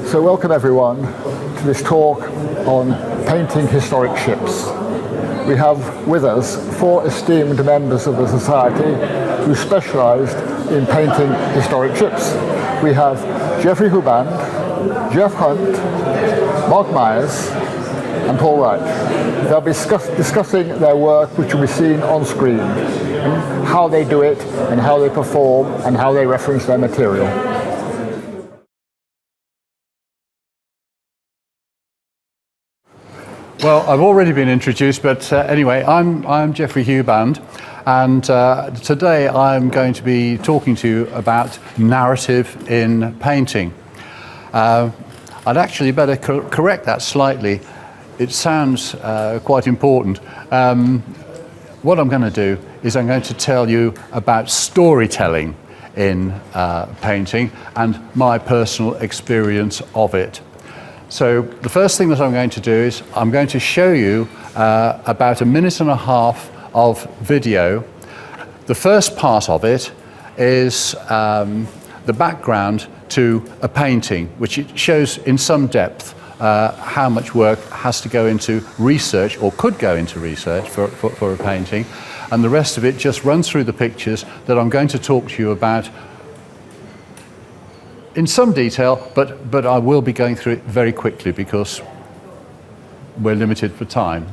So welcome everyone to this talk on painting historic ships. We have with us 4 esteemed members of the Society who specialised in painting historic ships. We have Geoffrey Huband, Geoff Hunt, Mark Myers and Paul Wright. They'll be discussing their work, which will be seen on screen, and how they do it and how they perform and how they reference their material. Well, I've already been introduced, but anyway, I'm Geoffrey Huband, and today I'm going to be talking to you about narrative in painting. I'd actually better correct that slightly. It sounds quite important. What I'm going to do is I'm going to tell you about storytelling in painting and my personal experience of it. So the first thing that I'm going to do is I'm going to show you about 1.5 minutes of video. The first part of it is the background to a painting, which it shows in some depth how much work has to go into research, or could go into research for a painting, and the rest of it just runs through the pictures that I'm going to talk to you about in some detail, but I will be going through it very quickly because we're limited for time.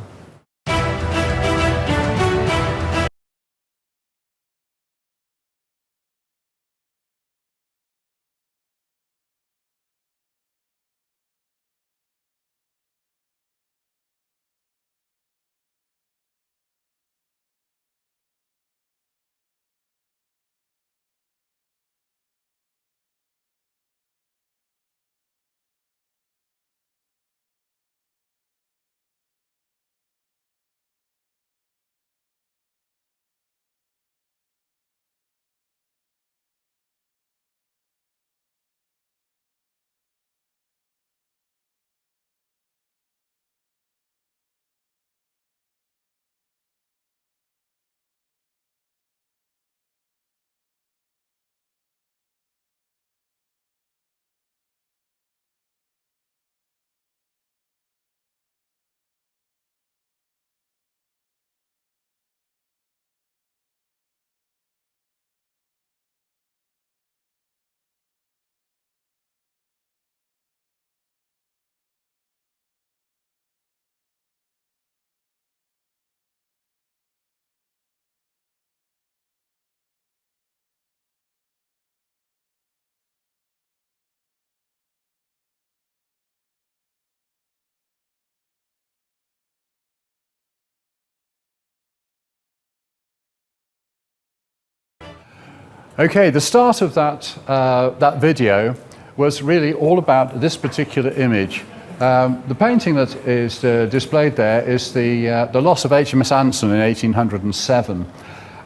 Okay, the start of that video was really all about this particular image. The painting that is displayed there is the loss of HMS Anson in 1807,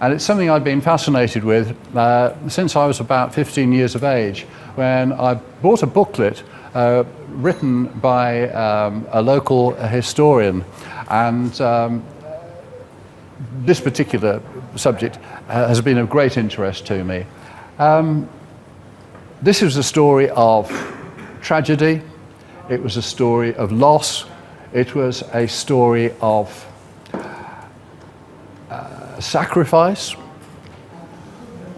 and it's something I've been fascinated with since I was about 15 years of age, when I bought a booklet written by a local historian, and this particular subject has been of great interest to me. This was a story of tragedy, it was a story of loss, it was a story of sacrifice,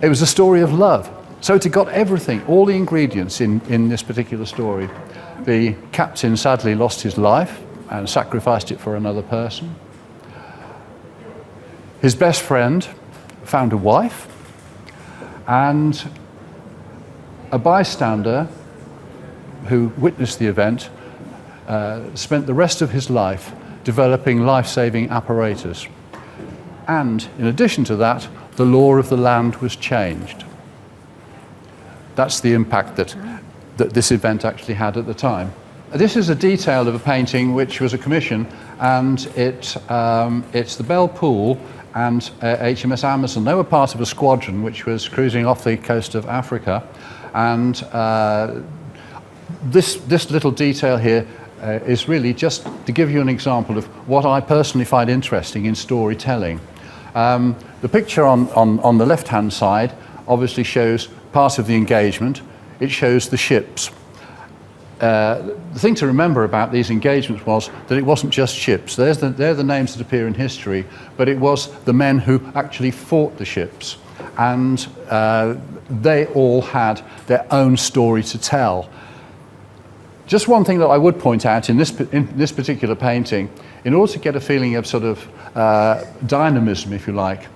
it was a story of love. So it got everything, all the ingredients in this particular story. The captain sadly lost his life and sacrificed it for another person. His best friend found a wife, and a bystander who witnessed the event spent the rest of his life developing life-saving apparatus. And in addition to that, the law of the land was changed. That's the impact that this event actually had at the time. This is a detail of a painting which was a commission, and it's the Belle Poule and HMS Amazon. They were part of a squadron which was cruising off the coast of Africa, and this little detail here is really just to give you an example of what I personally find interesting in storytelling. The picture on the left-hand side obviously shows part of the engagement. It shows the ships. the thing to remember about these engagements was that it wasn't just ships. They're the names that appear in history, but it was the men who actually fought the ships. And they all had their own story to tell. Just one thing that I would point out in this particular painting, in order to get a feeling of sort of dynamism, if you like,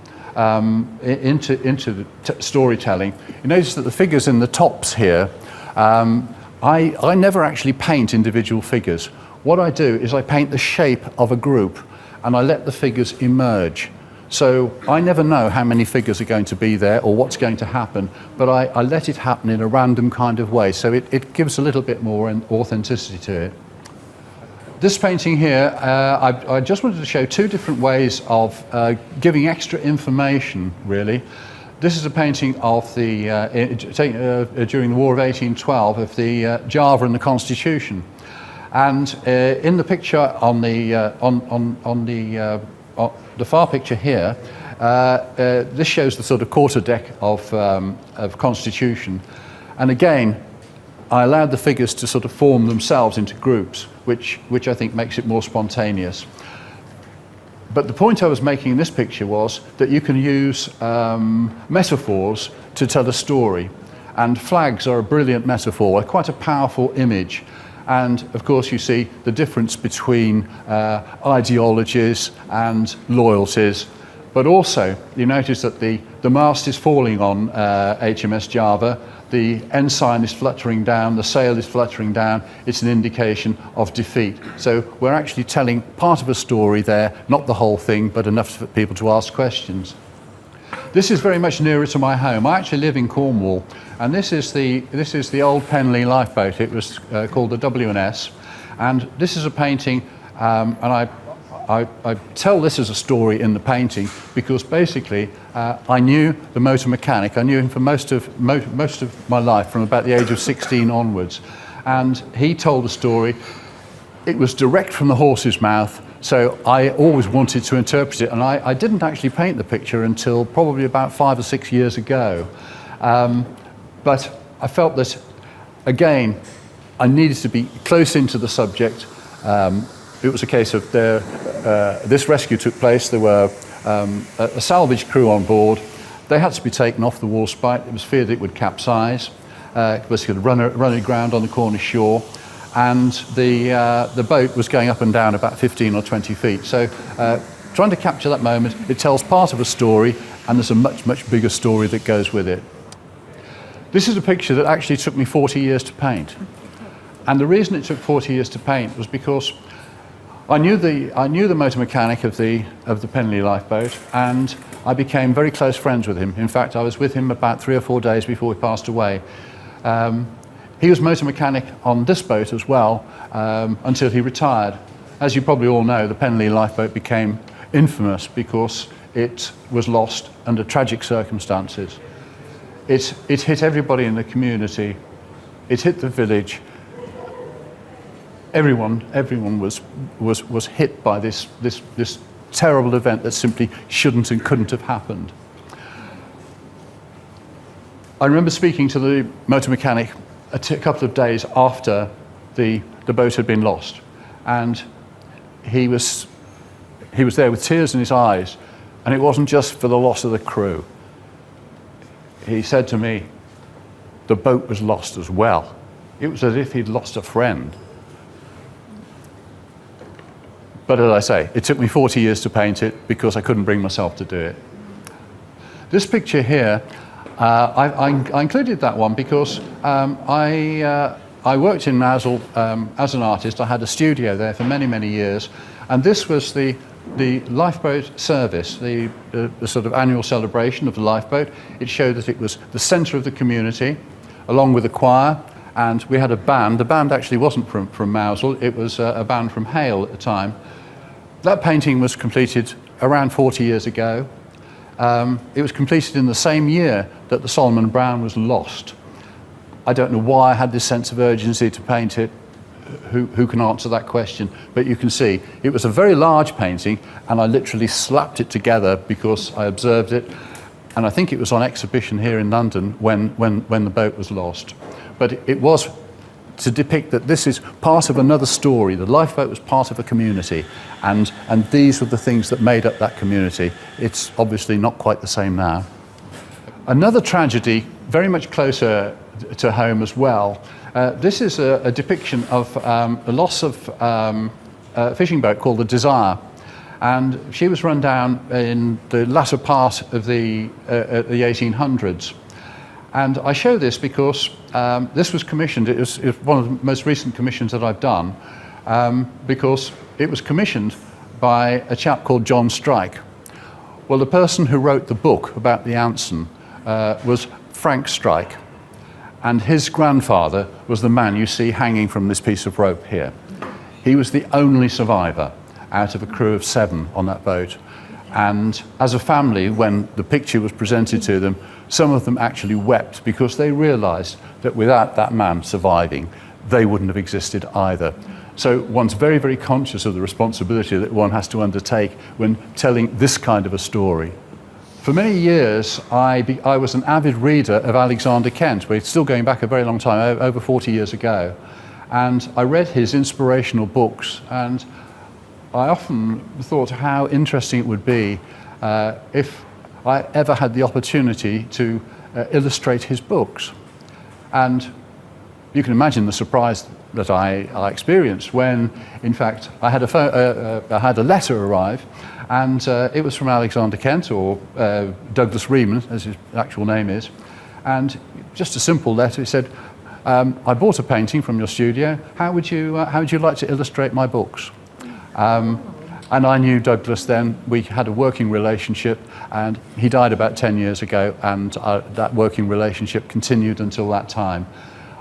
into the storytelling, you notice that the figures in the tops here, I never actually paint individual figures. What I do is I paint the shape of a group and I let the figures emerge. So I never know how many figures are going to be there or what's going to happen, but I let it happen in a random kind of way, so it gives a little bit more authenticity to it. This painting here, I just wanted to show two different ways of giving extra information, really. This is a painting of the during the War of 1812 of the Java and the Constitution, and in the picture on the far picture here, this shows the sort of quarter deck of Constitution, and again, I allowed the figures to sort of form themselves into groups, which I think makes it more spontaneous. But the point I was making in this picture was that you can use metaphors to tell a story. And flags are a brilliant metaphor, quite a powerful image. And of course you see the difference between ideologies and loyalties. But also you notice that the mast is falling on HMS Java. The ensign is fluttering down, the sail is fluttering down. It's an indication of defeat. So we're actually telling part of a story there, not the whole thing, but enough for people to ask questions. This is very much nearer to my home. I actually live in Cornwall, and this is the old Penley lifeboat. It was called the W&S, and this is a painting, and I tell this as a story in the painting because basically I knew the motor mechanic. I knew him for most of my life, from about the age of 16 onwards, and he told the story. It was direct from the horse's mouth, so I always wanted to interpret it, and I didn't actually paint the picture until probably about 5 or 6 years ago. But I felt that, again, I needed to be close into the subject. It was a case of this rescue took place. There were a salvage crew on board. They had to be taken off the Warspite. It was feared it would capsize. It was going to run aground on the Cornish shore, and the boat was going up and down about 15 or 20 feet. So trying to capture that moment, it tells part of a story, and there's a much, much bigger story that goes with it. This is a picture that actually took me 40 years to paint. And the reason it took 40 years to paint was because I knew the motor mechanic of the Penley lifeboat, and I became very close friends with him. In fact, I was with him about 3 or 4 days before he passed away. He was motor mechanic on this boat as well, until he retired. As you probably all know, the Penley lifeboat became infamous because it was lost under tragic circumstances. It hit everybody in the community. It hit the village. Everyone was hit by this terrible event that simply shouldn't and couldn't have happened. I remember speaking to the motor mechanic a couple of days after the boat had been lost, and he was there with tears in his eyes, and it wasn't just for the loss of the crew. He said to me, the boat was lost as well. It was as if he'd lost a friend. But as I say, it took me 40 years to paint it because I couldn't bring myself to do it. This picture here, I included that one because I worked in Mazel as an artist. I had a studio there for many, many years, and this was the lifeboat service, the sort of annual celebration of the lifeboat. It showed that it was the centre of the community, along with the choir, and we had a band. The band actually wasn't from Mazel, it was a band from Hale at the time. That painting was completed around 40 years ago. It was completed in the same year that the Solomon Brown was lost. I don't know why I had this sense of urgency to paint it. Who can answer that question? But you can see it was a very large painting, and I literally slapped it together because I observed it, and I think it was on exhibition here in London when the boat was lost. But it was to depict that this is part of another story. The lifeboat was part of a community, and these were the things that made up that community. It's obviously not quite the same now. Another tragedy, very much closer to home as well. This is a depiction of the loss of a fishing boat called the Desire, and she was run down in the latter part of the 1800s. And I show this because this was commissioned. It was one of the most recent commissions that I've done, because it was commissioned by a chap called John Strike. Well, the person who wrote the book about the Anson was Frank Strike, and his grandfather was the man you see hanging from this piece of rope here. He was the only survivor out of a crew of 7 on that boat. And as a family, when the picture was presented to them, some of them actually wept because they realized that without that man surviving, they wouldn't have existed either. So one's very, very conscious of the responsibility that one has to undertake when telling this kind of a story. For many years, I was an avid reader of Alexander Kent. We're still going back a very long time, over 40 years ago. And I read his inspirational books, and I often thought how interesting it would be if I ever had the opportunity to illustrate his books. And you can imagine the surprise that I experienced when, in fact, I had a letter arrive, and it was from Alexander Kent, or Douglas Reman, as his actual name is, and just a simple letter. He said, "I bought a painting from your studio. How would you like to illustrate my books?" And I knew Douglas then. We had a working relationship, and he died about 10 years ago, and that working relationship continued until that time.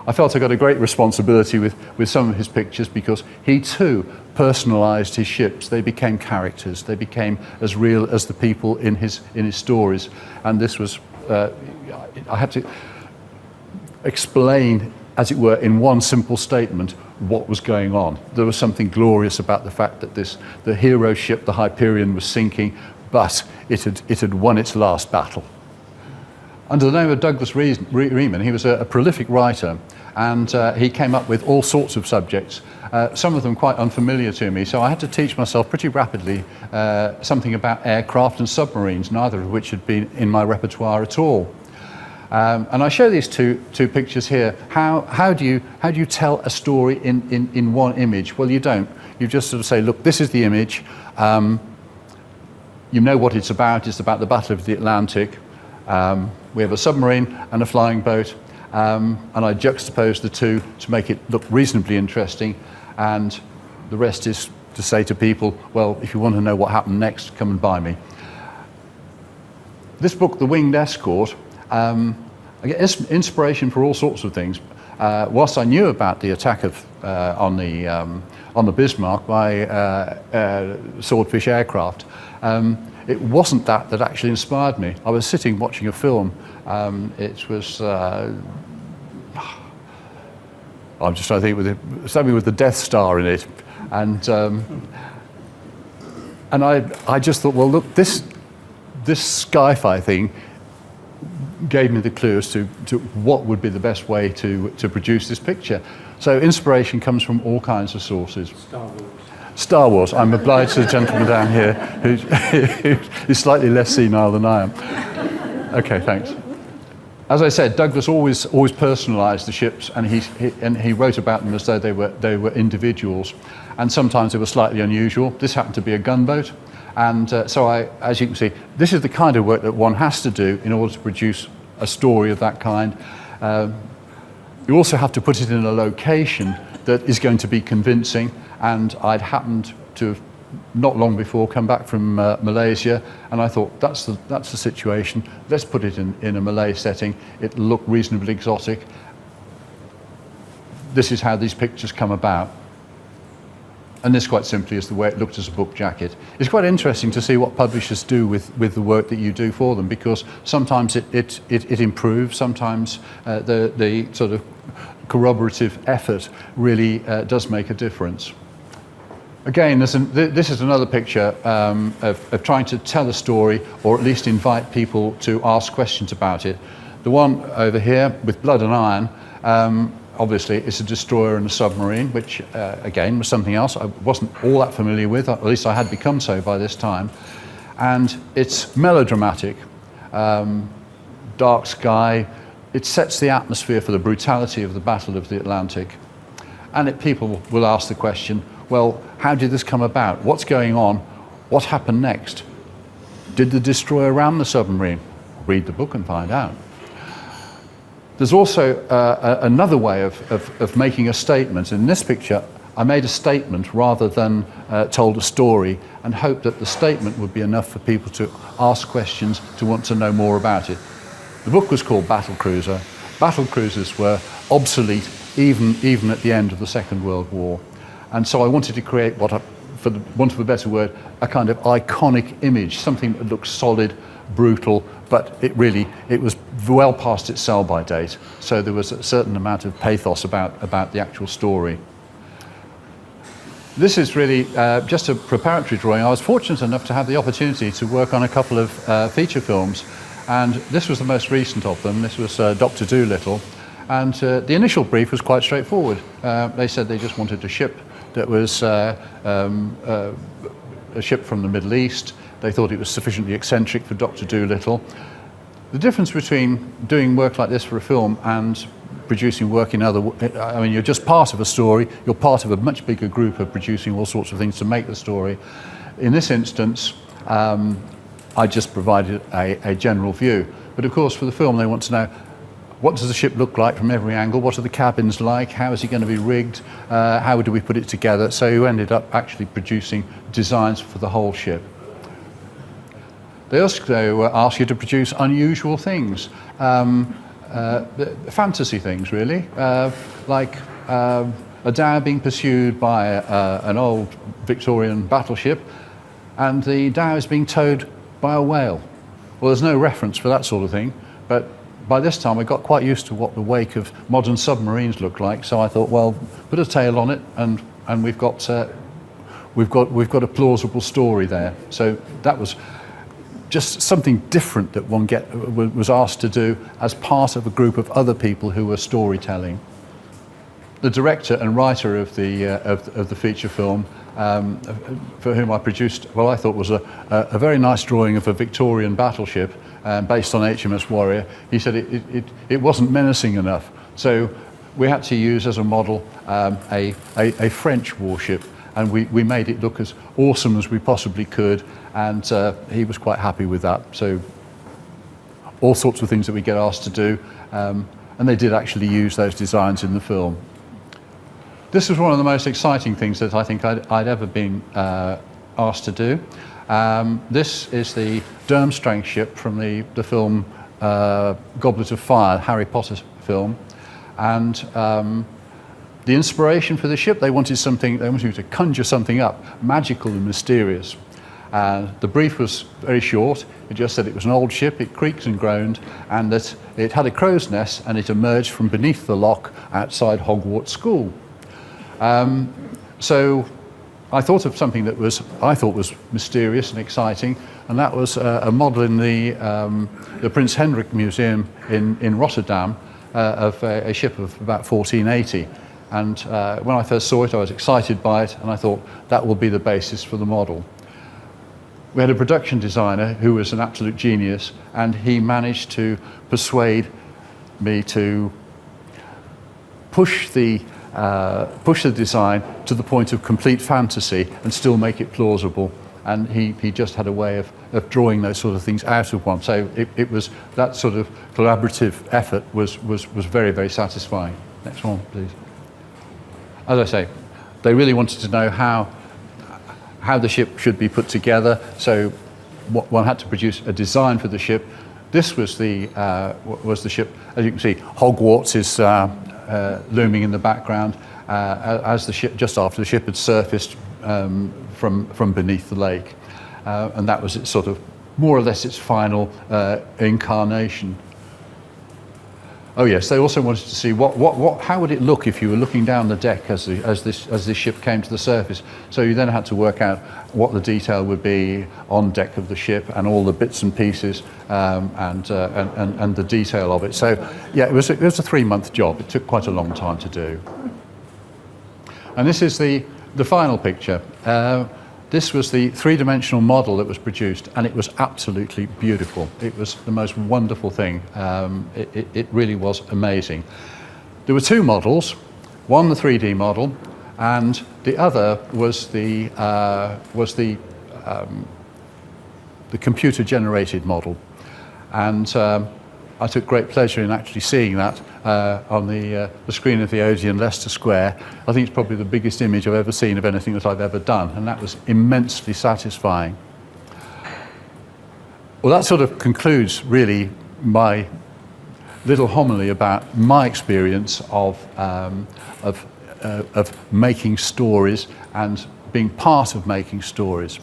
I felt I got a great responsibility with some of his pictures because he too personalised his ships. They became characters. They became as real as the people in his stories. And this was, I had to explain, as it were, in one simple statement, what was going on. There was something glorious about the fact that the hero ship, the Hyperion, was sinking, but it had won its last battle. Under the name of Douglas Reman, he was a prolific writer, and he came up with all sorts of subjects, some of them quite unfamiliar to me, so I had to teach myself pretty rapidly something about aircraft and submarines, neither of which had been in my repertoire at all. And I show these two pictures here. How do you tell a story in one image? Well, you don't. You just sort of say, look, this is the image. You know what it's about. It's about the Battle of the Atlantic. We have a submarine and a flying boat, and I juxtapose the two to make it look reasonably interesting, and the rest is to say to people, well, if you want to know what happened next, come and buy me. This book, The Winged Escort, I get inspiration for all sorts of things. Whilst I knew about the attack on the Bismarck by Swordfish aircraft, it wasn't that actually inspired me. I was sitting watching a film. It was, I'm just trying to think, something with the Death Star in it, and I just thought, well, look, this sci-fi thing gave me the clue as to what would be the best way to produce this picture. So inspiration comes from all kinds of sources. Star Wars. I'm obliged to the gentleman down here who's slightly less senile than I am. Okay, thanks. As I said, Douglas always personalised the ships, and he wrote about them as though they were individuals, and sometimes they were slightly unusual. This happened to be a gunboat, and so as you can see, this is the kind of work that one has to do in order to produce a story of that kind. You also have to put it in a location that is going to be convincing, and I'd happened to have not long before come back from Malaysia, and I thought that's the situation. Let's put it in a Malay setting. It'll look reasonably exotic. This is how these pictures come about. And this, quite simply, is the way it looked as a book jacket. It's quite interesting to see what publishers do with the work that you do for them, because sometimes it improves, sometimes the sort of corroborative effort really does make a difference. Again, this is another picture of trying to tell a story, or at least invite people to ask questions about it. The one over here with Blood and Iron, obviously it's a destroyer and a submarine, which again was something else I wasn't all that familiar with, or at least I had become so by this time. And it's melodramatic, dark sky. It sets the atmosphere for the brutality of the Battle of the Atlantic. And people will ask the question, well, how did this come about? What's going on? What happened next? Did the destroyer ram the submarine? Read the book and find out. There's also another way of making a statement. In this picture, I made a statement rather than told a story, and hoped that the statement would be enough for people to ask questions, to want to know more about it. The book was called Battle Cruiser. Battle cruisers were obsolete even at the end of the Second World War. And so I wanted to create for the want of a better word, a kind of iconic image, something that looks solid, brutal, but it was well past its sell-by date. So there was a certain amount of pathos about the actual story. This is really just a preparatory drawing. I was fortunate enough to have the opportunity to work on a couple of feature films, and this was the most recent of them. This was Dr. Dolittle, and the initial brief was quite straightforward. They said they just wanted a ship that was a ship from the Middle East. They thought it was sufficiently eccentric for Dr. Dolittle. The difference between doing work like this for a film and producing work in you're just part of a story, you're part of a much bigger group of producing all sorts of things to make the story. In this instance, I just provided a general view. But of course, for the film, they want to know, what does the ship look like from every angle? What are the cabins like? How is it going to be rigged? How do we put it together? So you ended up actually producing designs for the whole ship. They also ask you to produce unusual things, fantasy things really, like a dhow being pursued by an old Victorian battleship, and the dhow is being towed by a whale. Well, there's no reference for that sort of thing, but by this time I got quite used to what the wake of modern submarines look like, so I thought, well, put a tail on it, and we've got a plausible story there. So that was just something different that one was asked to do as part of a group of other people who were storytelling. The director and writer of the feature film, for whom I produced, well, I thought was a very nice drawing of a Victorian battleship based on HMS Warrior. He said it wasn't menacing enough, so we had to use as a model a French warship, and we made it look as awesome as we possibly could, and he was quite happy with that. So all sorts of things that we get asked to do, and they did actually use those designs in the film. This was one of the most exciting things that I think I'd ever been asked to do. This is the Durmstrang ship from the film Goblet of Fire, Harry Potter film, and the inspiration for the ship, they wanted to conjure something up, magical and mysterious. The brief was very short. It just said it was an old ship, it creaked and groaned, and that it had a crow's nest, and it emerged from beneath the lock outside Hogwarts School. So I thought of something that I thought was mysterious and exciting, and that was a model in the Prince Hendrik Museum in Rotterdam of a ship of about 1480. And when I first saw it, I was excited by it, and I thought that will be the basis for the model. We had a production designer who was an absolute genius, and he managed to persuade me to push the design to the point of complete fantasy and still make it plausible. And he just had a way of drawing those sort of things out of one. So it was that sort of collaborative effort was very, very satisfying. Next one, please. As I say, they really wanted to know how the ship should be put together. So one had to produce a design for the ship. This was the ship. As you can see, Hogwarts is looming in the background as the ship, just after the ship had surfaced from beneath the lake, and that was its sort of more or less its final incarnation. Oh yes, they also wanted to see how would it look if you were looking down the deck as this ship came to the surface. So you then had to work out what the detail would be on deck of the ship and all the bits and pieces and the detail of it. So yeah, it was a 3-month job. It took quite a long time to do. And this is the final picture. This was the 3-dimensional model that was produced, and it was absolutely beautiful. It was the most wonderful thing. It really was amazing. There were 2 models, one the 3D model, and the other was the computer-generated model. And I took great pleasure in actually seeing that on the screen of the Odeon, Leicester Square. I think it's probably the biggest image I've ever seen of anything that I've ever done, and that was immensely satisfying. Well, that sort of concludes really my little homily about my experience of making stories and being part of making stories.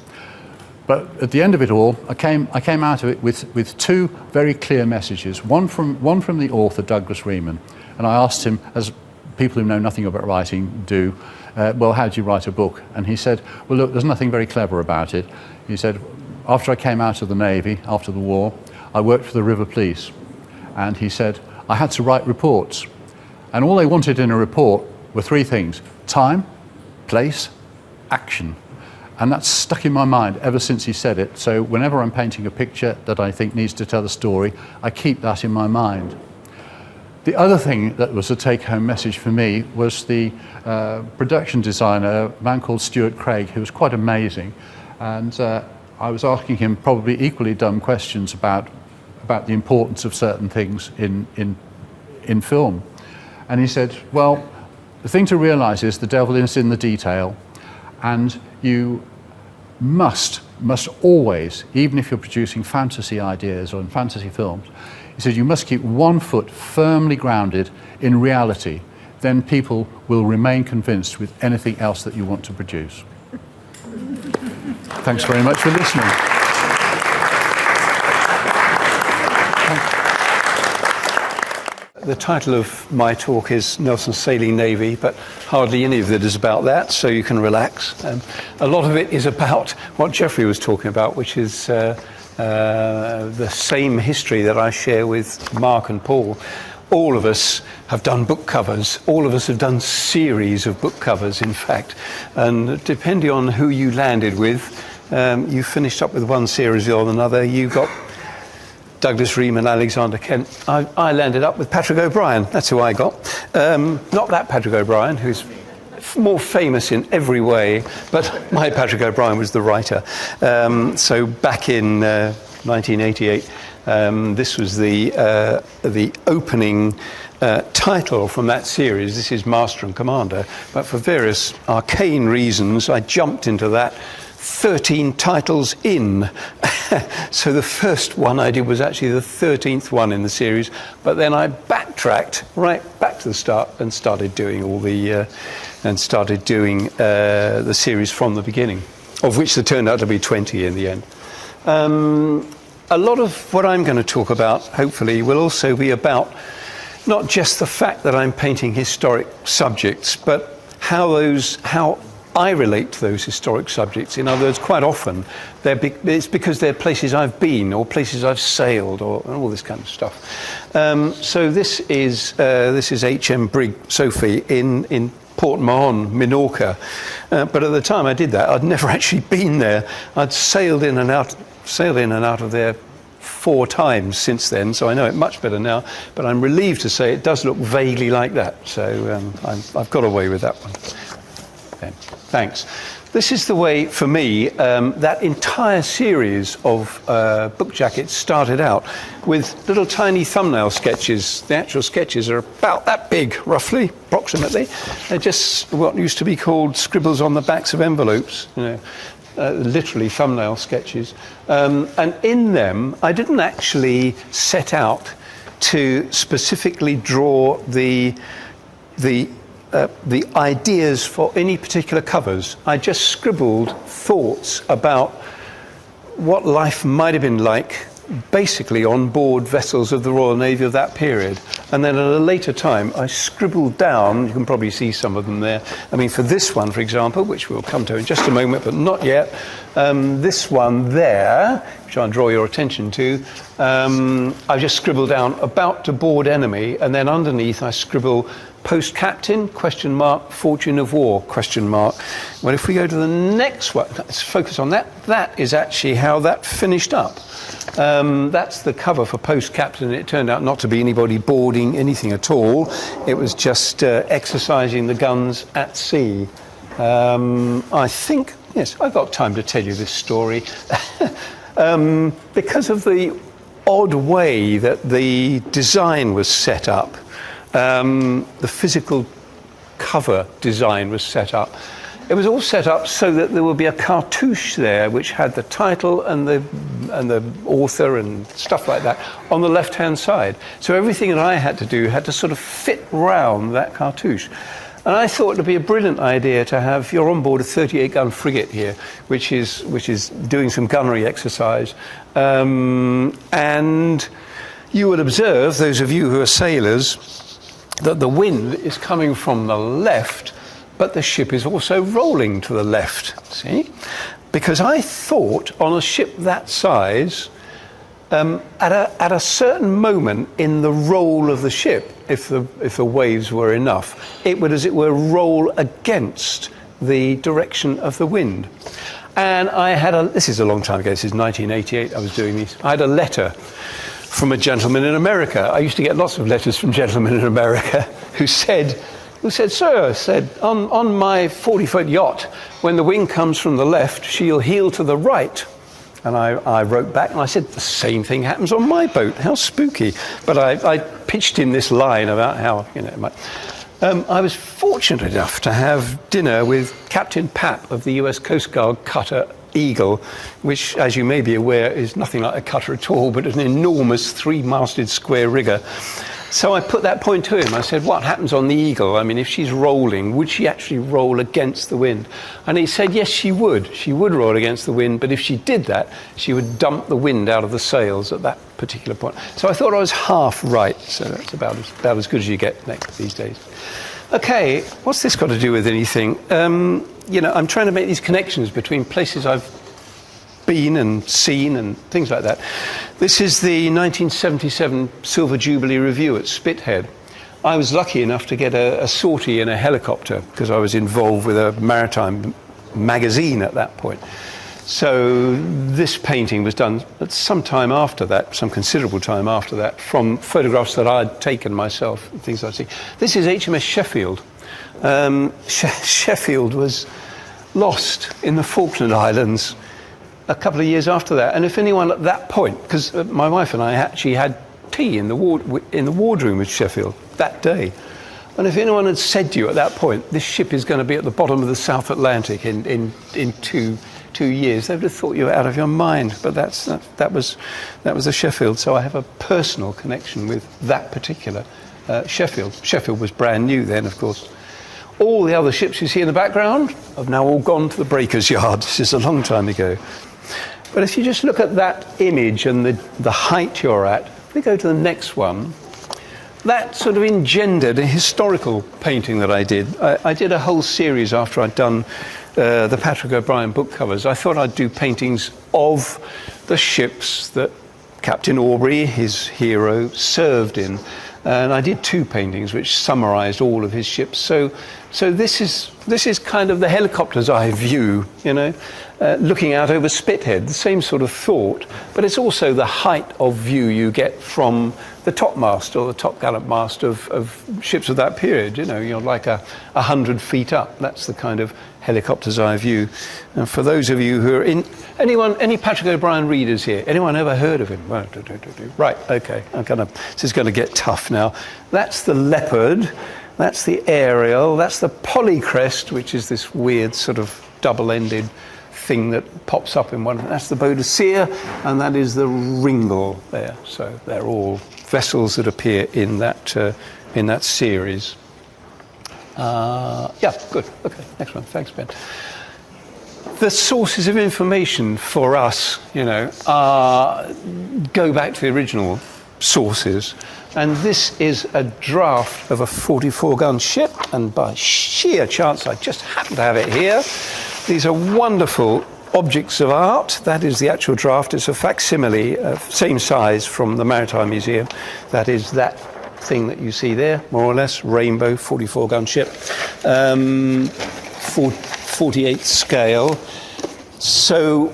But at the end of it all, I came out of it with 2 very clear messages. One from the author, Douglas Riemann, and I asked him, as people who know nothing about writing do, well, how do you write a book? And he said, well, look, there's nothing very clever about it. He said, after I came out of the Navy, after the war, I worked for the River Police. And he said, I had to write reports. And all they wanted in a report were 3 things: time, place, action. And that's stuck in my mind ever since he said it. So whenever I'm painting a picture that I think needs to tell a story, I keep that in my mind. The other thing that was a take-home message for me was the production designer, a man called Stuart Craig, who was quite amazing. And I was asking him probably equally dumb questions about the importance of certain things in film. And he said, well, the thing to realize is the devil is in the detail, and you must always, even if you're producing fantasy ideas or in fantasy films, he said you must keep one foot firmly grounded in reality. Then people will remain convinced with anything else that you want to produce. Thanks very much for listening. The title of my talk is Nelson's Sailing Navy, but hardly any of it is about that, so you can relax. A lot of it is about what Geoffrey was talking about, which is the same history that I share with Mark and Paul. All of us have done book covers. All of us have done series of book covers, in fact. And depending on who you landed with, you finished up with one series or another. You got Douglas Riemann, Alexander Kent. I landed up with Patrick O'Brien. That's who I got. Not that Patrick O'Brien, who's more famous in every way, but my Patrick O'Brien was the writer. So back in 1988, this was the opening title from that series. This is Master and Commander, but for various arcane reasons, I jumped into that 13 titles in. So the first one I did was actually the 13th one in the series, but then I backtracked right back to the start and started doing the series from the beginning, of which there turned out to be 20 in the end. A lot of what I'm going to talk about, hopefully, will also be about not just the fact that I'm painting historic subjects, but how I relate to those historic subjects. In other words, quite often, it's because they're places I've been or places I've sailed or all this kind of stuff. So this is H.M. Brig Sophie in Port Mahon, Minorca. But at the time I did that, I'd never actually been there. I'd sailed in and out of there 4 times since then, so I know it much better now. But I'm relieved to say it does look vaguely like that. So I've got away with that one. Okay. Thanks. This is the way, for me, that entire series of book jackets started out with little tiny thumbnail sketches. The actual sketches are about that big, roughly, approximately. They're just what used to be called scribbles on the backs of envelopes, literally thumbnail sketches. And in them, I didn't actually set out to specifically draw the ideas for any particular covers. I just scribbled thoughts about what life might have been like basically on board vessels of the Royal Navy of that period. And then at a later time, I scribbled down, you can probably see some of them there. I mean, for this one, for example, which we'll come to in just a moment, but not yet, this one there, which I'll draw your attention to, I just scribbled down about to board enemy, and then underneath I scribble post captain, question mark, fortune of war, question mark. Well, if we go to the next one, let's focus on that. That is actually how that finished up. That's the cover for post captain. It turned out not to be anybody boarding anything at all. It was just exercising the guns at sea. I think, yes, I've got time to tell you this story. Because of the odd way that the design was set up, the physical cover design was set up. It was all set up so that there would be a cartouche there which had the title and the author and stuff like that on the left-hand side. So everything that I had to do had to sort of fit round that cartouche. And I thought it would be a brilliant idea to have, you're on board a 38-gun frigate here, which is doing some gunnery exercise. And you would observe, those of you who are sailors, that the wind is coming from the left, but the ship is also rolling to the left, see? Because I thought on a ship that size, at a certain moment in the roll of the ship, if the waves were enough, it would, as it were, roll against the direction of the wind. And I had this is a long time ago, this is 1988 I was doing these, I had a letter from a gentleman in America. I used to get lots of letters from gentlemen in America who said, sir, on my 40-foot yacht, when the wind comes from the left, she'll heel to the right. And I wrote back and I said, the same thing happens on my boat. How spooky. But I pitched him this line about how, I was fortunate enough to have dinner with Captain Papp of the US Coast Guard cutter Eagle, which, as you may be aware, is nothing like a cutter at all, but an enormous 3-masted square rigger. So I put that point to him. I said, what happens on the Eagle? I mean, if she's rolling, would she actually roll against the wind? And he said, yes, she would. She would roll against the wind, but if she did that, she would dump the wind out of the sails at that particular point. So I thought I was half right. So that's about as good as you get these days. Okay, what's this got to do with anything? I'm trying to make these connections between places I've been and seen and things like that. This is the 1977 Silver Jubilee Review at Spithead. I was lucky enough to get a sortie in a helicopter because I was involved with a maritime magazine at that point. So this painting was done at some time after that, some considerable time after that, from photographs that I'd taken myself, things I'd seen. This is HMS Sheffield. Sheffield was lost in the Falkland Islands a couple of years after that. And if anyone at that point, because my wife and I actually had tea in the wardroom with Sheffield that day. And if anyone had said to you at that point, this ship is going to be at the bottom of the South Atlantic in 2 years, they would have thought you were out of your mind. But that was the Sheffield. So I have a personal connection with that particular Sheffield. Sheffield was brand new then, of course. All the other ships you see in the background have now all gone to the breakers' yard. This is a long time ago. But if you just look at that image and the height you're at, if we go to the next one, that sort of engendered a historical painting that I did. I did a whole series after I'd done the Patrick O'Brien book covers. I thought I'd do paintings of the ships that Captain Aubrey, his hero, served in. And I did 2 paintings which summarised all of his ships. So this is kind of the helicopter's eye view, looking out over Spithead, the same sort of thought, but it's also the height of view you get from the topmast or the top gallant mast of ships of that period. You're like 100 feet up. That's the kind of helicopter's eye view. And for those of you who are any Patrick O'Brien readers here? Anyone ever heard of him? Right, okay. This is going to get tough now. That's the Leopard. That's the Ariel. That's the Polycrest, which is this weird sort of double-ended thing that pops up in one. That's the Boadicea, and that is the Ringle there. So they're all vessels that appear in that series. Yeah, good. Okay, next one. Thanks, Ben. the sources of information for us, go back to the original sources. And this is a draft of a 44-gun ship, and by sheer chance I just happen to have it here. These are wonderful objects of art. That is the actual draft. It's a facsimile, same size from the Maritime Museum. That is that thing that you see there, more or less, Rainbow 44-gun ship, 48th scale. So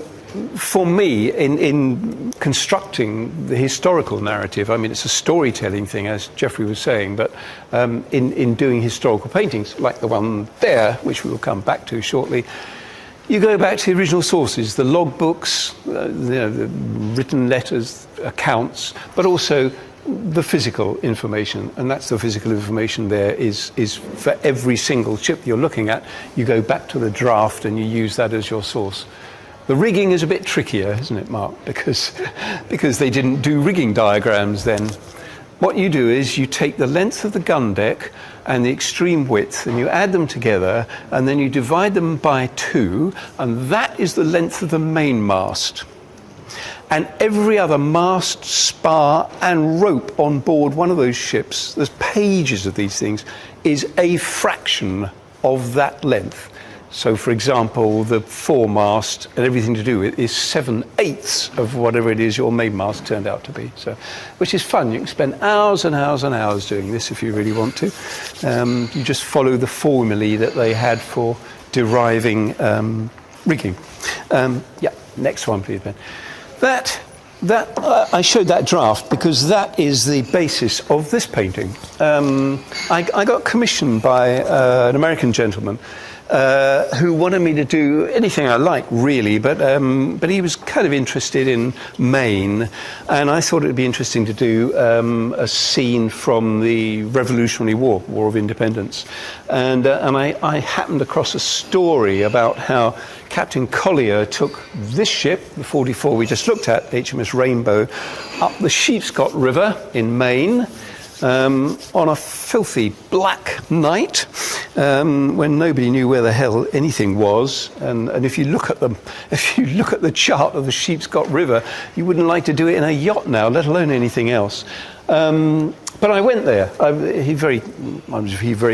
for me, in constructing the historical narrative, I mean, it's a storytelling thing, as Geoffrey was saying, but in doing historical paintings, like the one there, which we will come back to shortly, you go back to the original sources, the logbooks, the written letters, accounts, but also the physical information. And that's the physical information there is for every single ship you're looking at. You go back to the draft and you use that as your source. The rigging is a bit trickier, isn't it, Mark? Because they didn't do rigging diagrams then. What you do is you take the length of the gun deck and the extreme width and you add them together and then you divide them by 2, and that is the length of the mainmast. And every other mast, spar and rope on board one of those ships, there's pages of these things, is a fraction of that length. So, for example, the foremast and everything to do with it is 7/8 of whatever it is your mainmast turned out to be. So, which is fun. You can spend hours and hours and hours doing this if you really want to. You just follow the formulae that they had for deriving rigging. Next one, please, Ben. I showed that draft because that is the basis of this painting. I got commissioned by an American gentleman who wanted me to do anything I like, really, but he was kind of interested in Maine, and I thought it would be interesting to do a scene from the Revolutionary War, War of Independence, and I happened across a story about how Captain Collier took this ship, the 44 we just looked at, HMS Rainbow, up the Sheepscot River in Maine, on a filthy black night when nobody knew where the hell anything was, and if you look at the chart of the Sheepscot River, you wouldn't like to do it in a yacht now, let alone anything else. But I went there. He very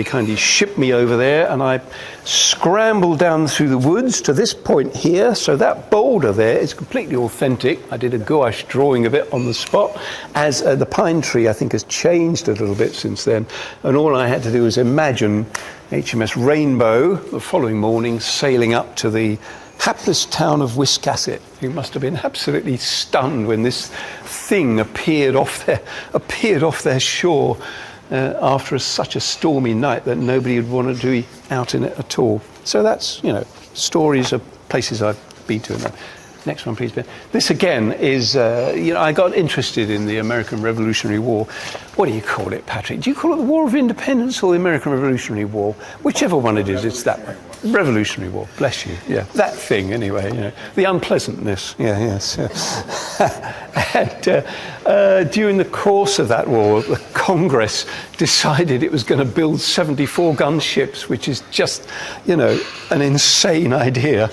kindly shipped me over there, and I scrambled down through the woods to this point here. So that boulder there is completely authentic. I did a gouache drawing of it on the spot, as the pine tree, I think, has changed a little bit since then. And all I had to do was imagine HMS Rainbow the following morning sailing up to the hapless town of Wiscasset, who must have been absolutely stunned when this thing appeared off their shore after such a stormy night that nobody would want to be out in it at all. So that's, stories of places I've been to. Next one, please, Ben. This again is, I got interested in the American Revolutionary War. What do you call it, Patrick? Do you call it the War of Independence or the American Revolutionary War? Whichever one it is, it's that one. Revolutionary War, bless you. Yeah, that thing anyway. The unpleasantness. Yes. And during the course of that war, the Congress decided it was going to build 74 gunships, which is just, an insane idea.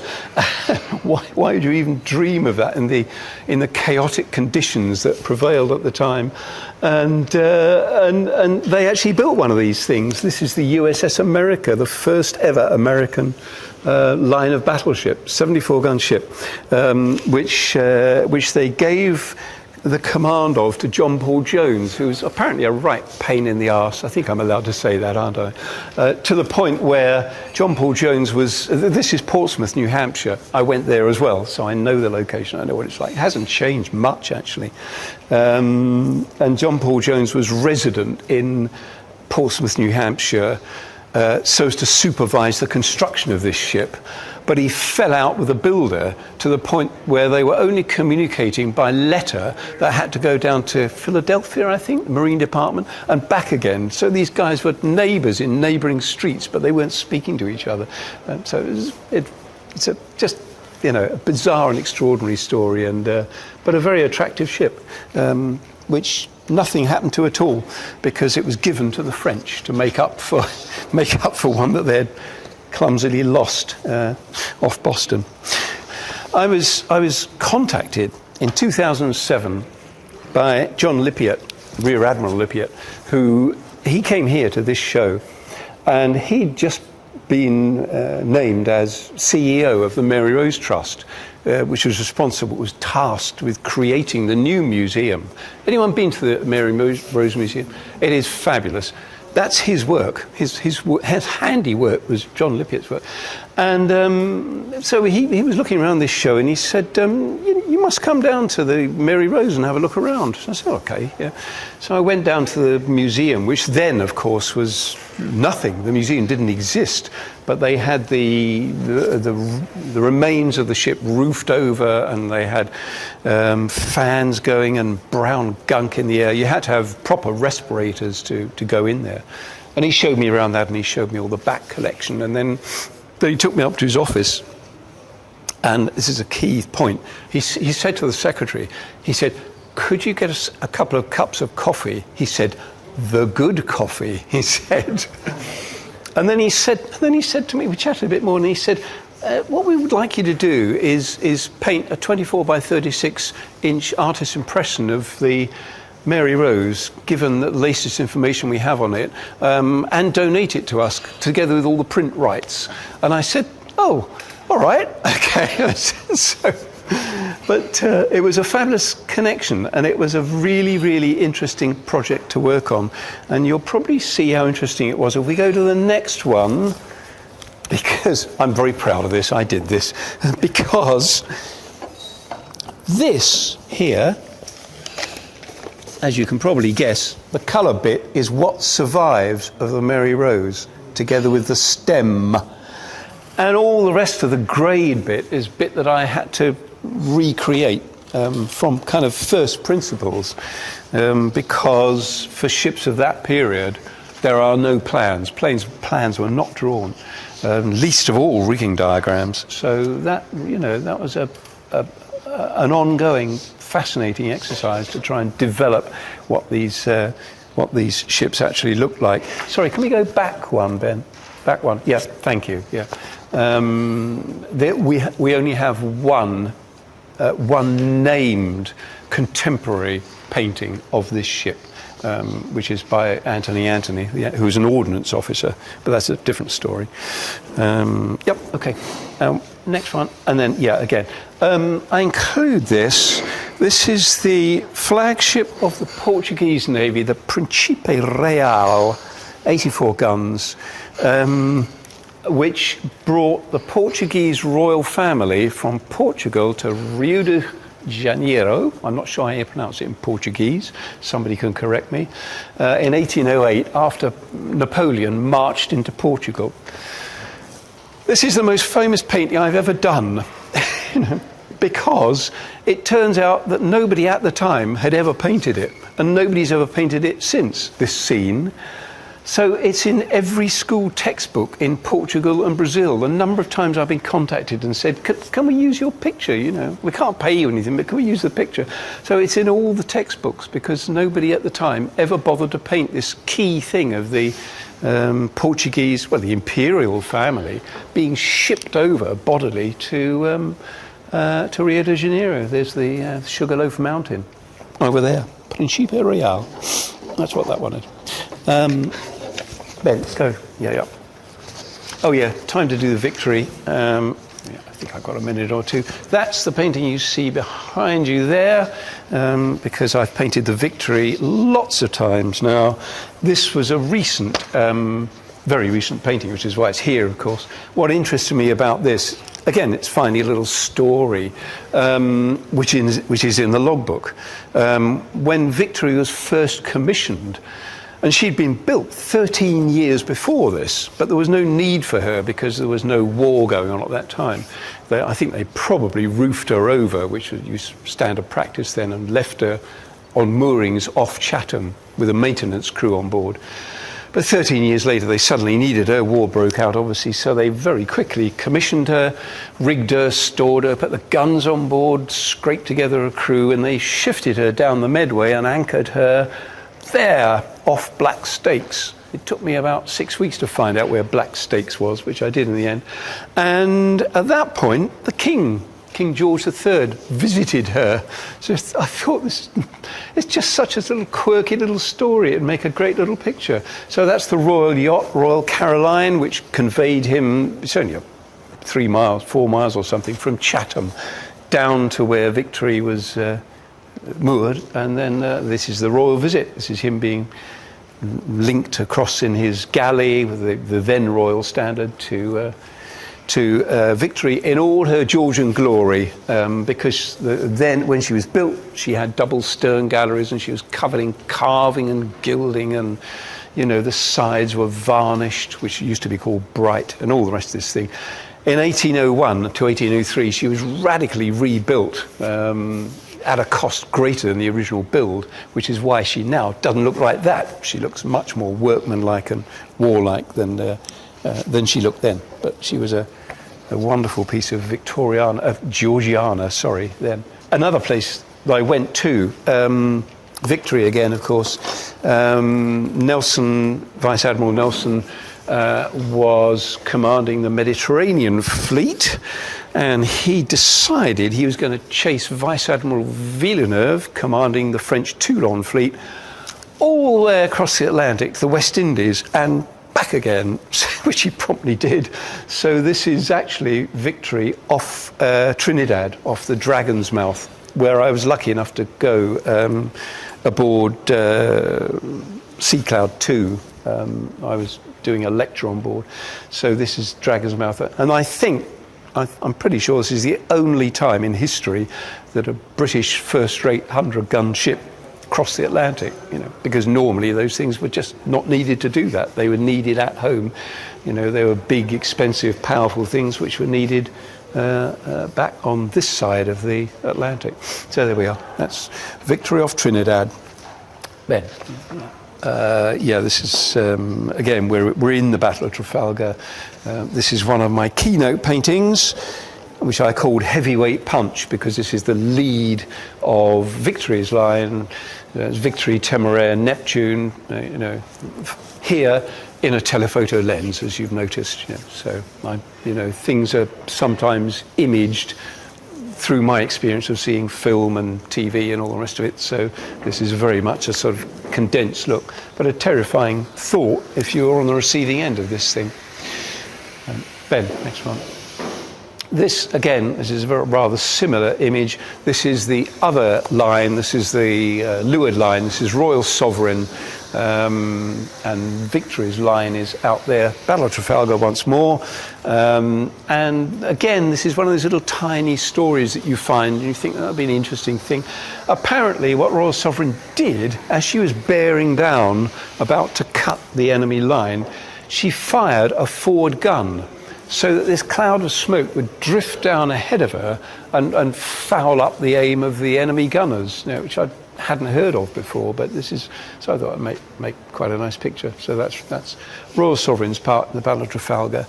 Why would you even dream of that in the chaotic conditions that prevailed at the time? And they actually built one of these things. This is the USS America, the first ever American line of battleship, 74-gun ship, which they gave the command of to John Paul Jones, who's apparently a right pain in the arse. I think I'm allowed to say that, aren't I? To the point where John Paul Jones was, this is Portsmouth, New Hampshire. I went there as well, so I know the location, I know what it's like. It hasn't changed much, actually. And John Paul Jones was resident in Portsmouth, New Hampshire, so as to supervise the construction of this ship. But he fell out with a builder to the point where they were only communicating by letter that had to go down to Philadelphia, I think, the Marine Department, and back again. So these guys were neighbours in neighbouring streets, but they weren't speaking to each other. So it's just a bizarre and extraordinary story, but a very attractive ship, which nothing happened to at all because it was given to the French to make up for one that they'd clumsily lost off Boston. I was contacted in 2007 by John Lippiatt, Rear Admiral Lippiatt, he came here to this show, and he'd just been named as CEO of the Mary Rose Trust, which was tasked with creating the new museum. Anyone been to the Mary Rose Museum? It is fabulous. That's his work. His handiwork was John Lippiatt's work. And so he was looking around this show, and he said, you must come down to the Mary Rose and have a look around. So I said, okay, yeah. So I went down to the museum, which then, of course, was nothing. The museum didn't exist, but they had the remains of the ship roofed over, and they had fans going and brown gunk in the air. You had to have proper respirators to go in there. And he showed me around that, and he showed me all the back collection. And then he took me up to his office, and this is a key point. He said to the secretary, he said, could you get us a couple of cups of coffee? He said, the good coffee, he said. And then he said to me, we chatted a bit more, and he said, what we would like you to do is paint a 24 by 36 inch artist's impression of the Mary Rose, given the latest information we have on it, and donate it to us together with all the print rights. And I said, oh, all right, okay. But it was a fabulous connection, and it was a really, really interesting project to work on. And you'll probably see how interesting it was if we go to the next one, because I'm very proud of this. I did this because this here, as you can probably guess, the colour bit is what survives of the Mary Rose, together with the stem. And all the rest of the greyed bit is bit that I had to recreate from kind of first principles, because for ships of that period, there are no plans. Plans were not drawn, least of all rigging diagrams. So that, that was an ongoing, fascinating exercise to try and develop what these ships actually looked like. Sorry, can we go back one, Ben? Back one. Yeah, thank you. Yeah, we only have one named contemporary painting of this ship, which is by Anthony, who's an ordnance officer, but that's a different story. Yep. Okay. Next one, and then again. I include this. This is the flagship of the Portuguese Navy, the Príncipe Real, 84 guns, which brought the Portuguese royal family from Portugal to Rio de Janeiro. I'm not sure how you pronounce it in Portuguese. Somebody can correct me. In 1808, after Napoleon marched into Portugal. This is the most famous painting I've ever done, because it turns out that nobody at the time had ever painted it, and nobody's ever painted it since, this scene. So it's in every school textbook in Portugal and Brazil. A number of times I've been contacted and said, can we use your picture? We can't pay you anything, but can we use the picture? So it's in all the textbooks, because nobody at the time ever bothered to paint this key thing of the Portuguese, the imperial family being shipped over bodily to Rio de Janeiro. There's the Sugarloaf Mountain over there, Príncipe Real. That's what that one is. Ben, go. Yeah. Oh yeah, time to do the Victory. I think I've got a minute or two. That's the painting you see behind you there, because I've painted the Victory lots of times now. This was a recent, very recent painting, which is why it's here, of course. What interested me about this, again, it's finding a little story, which is in the logbook. When Victory was first commissioned, and she'd been built 13 years before this, but there was no need for her because there was no war going on at that time. I think they probably roofed her over, which was standard practice then, and left her on moorings off Chatham with a maintenance crew on board. But 13 years later, they suddenly needed her. War broke out, obviously, so they very quickly commissioned her, rigged her, stored her, put the guns on board, scraped together a crew, and they shifted her down the Medway and anchored her there off Black Stakes It took me about 6 weeks to find out where Black Stakes was, which I did in the end. And at that point, the King George III, visited her. So I thought it's just such a little quirky little story. It'd make a great little picture. So that's the royal yacht, Royal Caroline, which conveyed him, it's only 4 miles or something, from Chatham down to where Victory was moored. And then this is the royal visit. This is him being linked across in his galley with the then royal standard to Victory in all her Georgian glory, because then when she was built, she had double stern galleries and she was covered in carving and gilding, and the sides were varnished, which used to be called bright, and all the rest of this thing. In 1801 to 1803, she was radically rebuilt at a cost greater than the original build, which is why she now doesn't look like that. She looks much more workmanlike and warlike than she looked then. But she was a wonderful piece of Georgiana, then. Another place that I went to, Victory again, of course. Vice Admiral Nelson was commanding the Mediterranean fleet, and he decided he was going to chase Vice Admiral Villeneuve, commanding the French Toulon fleet, all the way across the Atlantic to the West Indies and back again, which he promptly did. So this is actually Victory off Trinidad, off the Dragon's Mouth, where I was lucky enough to go aboard Sea Cloud 2. I was doing a lecture on board. So this is Dragon's Mouth. And I'm pretty sure this is the only time in history that a British first-rate 100-gun ship crossed the Atlantic, because normally those things were just not needed to do that. They were needed at home. They were big, expensive, powerful things which were needed back on this side of the Atlantic. So there we are. That's Victory off Trinidad. Ben. This is, again, we're in the Battle of Trafalgar. This is one of my keynote paintings, which I called Heavyweight Punch, because this is the lead of Victory's line. Victory, Temeraire, Neptune, here in a telephoto lens, as you've noticed. So, things are sometimes imaged through my experience of seeing film and TV and all the rest of it. So this is very much a sort of condensed look, but a terrifying thought if you're on the receiving end of this thing. Ben, next one. This, again, this is a rather similar image. This is the other line. This is the leeward line. This is Royal Sovereign, and Victory's line is out there. Battle of Trafalgar once more. And again, this is one of those little tiny stories that you find, and you think that would be an interesting thing. Apparently, what Royal Sovereign did, as she was bearing down, about to cut the enemy line, she fired a forward gun, so that this cloud of smoke would drift down ahead of her and foul up the aim of the enemy gunners, which I hadn't heard of before. But so I thought I'd make quite a nice picture. So that's Royal Sovereign's part in the Battle of Trafalgar.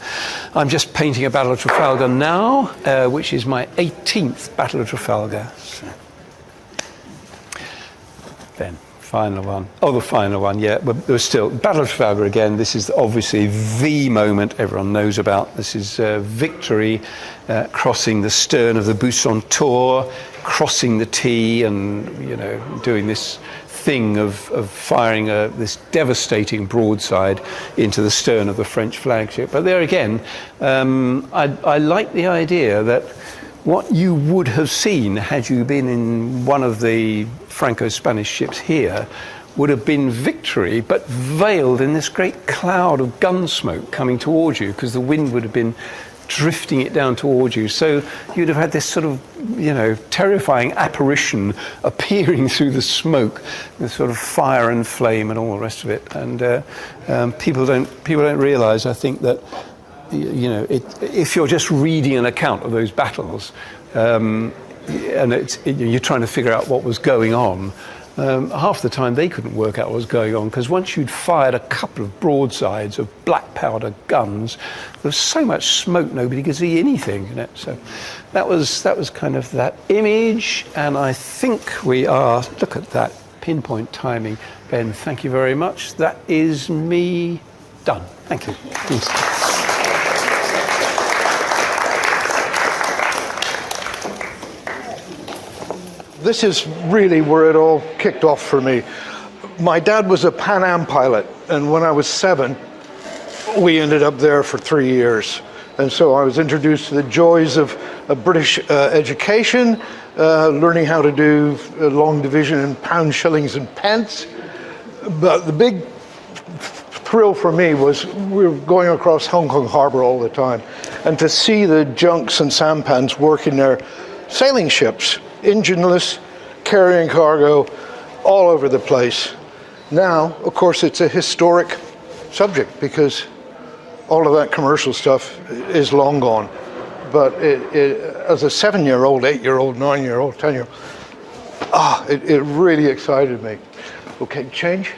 I'm just painting a Battle of Trafalgar now, which is my 18th Battle of Trafalgar. Then. Final one. Oh, the final one, yeah. But there was still Battle of Trafalgar again. This is obviously the moment everyone knows about. This is Victory crossing the stern of the Bucentaure, crossing the T, and doing this thing of firing this devastating broadside into the stern of the French flagship. But there again, I like the idea that what you would have seen had you been in one of the Franco-Spanish ships here would have been Victory, but veiled in this great cloud of gun smoke coming towards you, because the wind would have been drifting it down towards you. So you'd have had this sort of, terrifying apparition appearing through the smoke, this sort of fire and flame and all the rest of it. And people don't realise, I think, that if you're just reading an account of those battles, and you're trying to figure out what was going on, half the time they couldn't work out what was going on, because once you'd fired a couple of broadsides of black powder guns, there was so much smoke nobody could see anything. So that was kind of that image, and I think we are. Look at that pinpoint timing. Ben, thank you very much. That is me done. Thank you. Thanks. This is really where it all kicked off for me. My dad was a Pan Am pilot, and when I was 7, we ended up there for 3 years. And so I was introduced to the joys of British education, learning how to do long division in pounds, shillings, and pence. But the big thrill for me was we were going across Hong Kong Harbor all the time, and to see the junks and sampans working their sailing ships, engineless, carrying cargo all over the place. Now, of course, it's a historic subject because all of that commercial stuff is long gone. But as a 7-year-old, 8-year-old, 9-year-old, 10-year-old, it really excited me. Okay, change.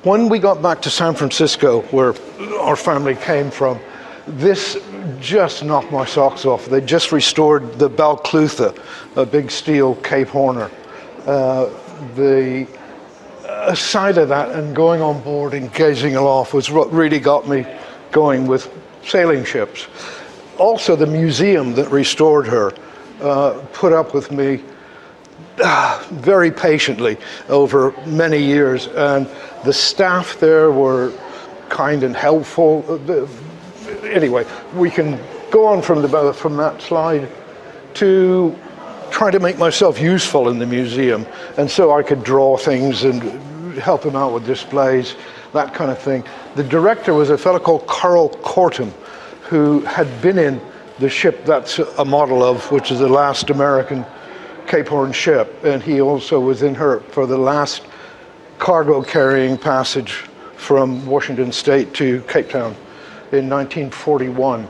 When we got back to San Francisco, where our family came from, this just knocked my socks off. They just restored the Balclutha, a big steel Cape Horner. The sight of that and going on board and gazing aloft was what really got me going with sailing ships. Also, the museum that restored her put up with me very patiently over many years, and the staff there were kind and helpful. Anyway, we can go on from that slide to try to make myself useful in the museum, and so I could draw things and help him out with displays, that kind of thing. The director was a fellow called Carl Kortum, who had been in the ship that's a model of, which is the last American Cape Horn ship, and he also was in her for the last cargo carrying passage from Washington State to Cape Town in 1941.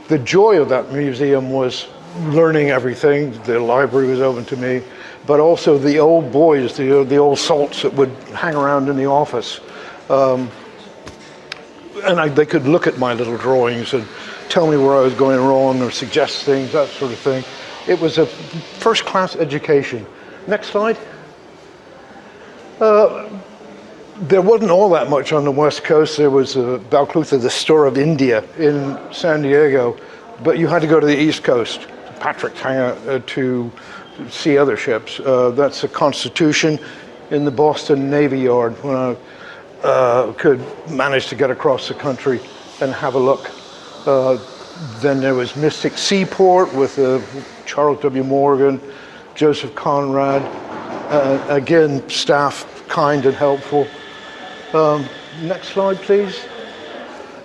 The joy of that museum was learning everything. The library was open to me, but also the old boys, the old salts that would hang around in the office. And they could look at my little drawings and tell me where I was going wrong or suggest things, that sort of thing. It was a first-class education. Next slide. There wasn't all that much on the West Coast. There was Balclutha, the Store of India in San Diego, but you had to go to the East Coast, to Patrick's Hangar, to see other ships. That's the Constitution in the Boston Navy Yard when I could manage to get across the country and have a look. Then there was Mystic Seaport with Charles W. Morgan, Joseph Conrad. Again, staff kind and helpful. Next slide, please.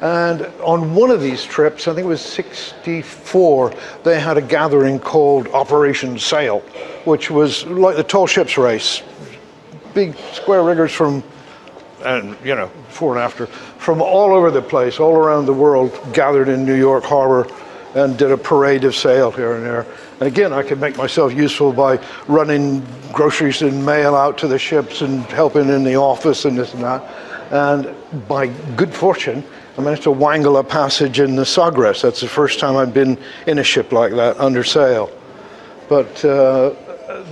And on one of these trips, I think it was 64, they had a gathering called Operation Sail, which was like the tall ships race. Big square riggers from, and you know, before and after, from all over the place, all around the world, gathered in New York Harbor and did a parade of sail here and there. And again, I could make myself useful by running groceries and mail out to the ships and helping in the office and this and that. And by good fortune, I managed to wangle a passage in the Sagres. That's the first time I'd been in a ship like that under sail. But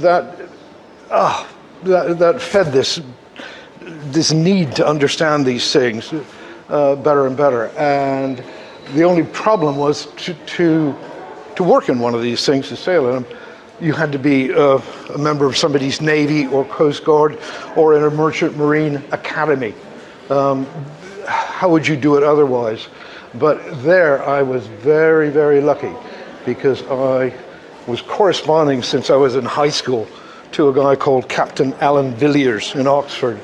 that fed this need to understand these things better and better. And the only problem was to work in one of these things, to sail in them, you had to be a member of somebody's Navy or Coast Guard or in a Merchant Marine Academy. How would you do it otherwise? But there I was very, very lucky because I was corresponding since I was in high school to a guy called Captain Alan Villiers in Oxford,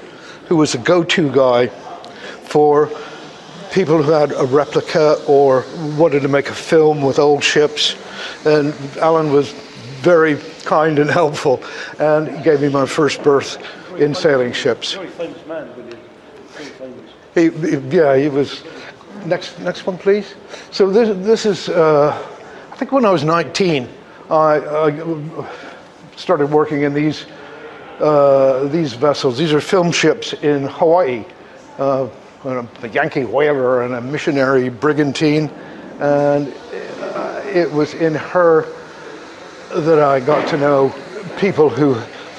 who was a go-to guy for people who had a replica or wanted to make a film with old ships. And Alan was very kind and helpful, and he gave me my first berth in sailing ships. Very famous man, William. Very famous. He was. Next one, please. So this is, I think when I was 19, I started working in these vessels. These are film ships in Hawaii. The Yankee whaler and a missionary brigantine, and it was in her that I got to know people who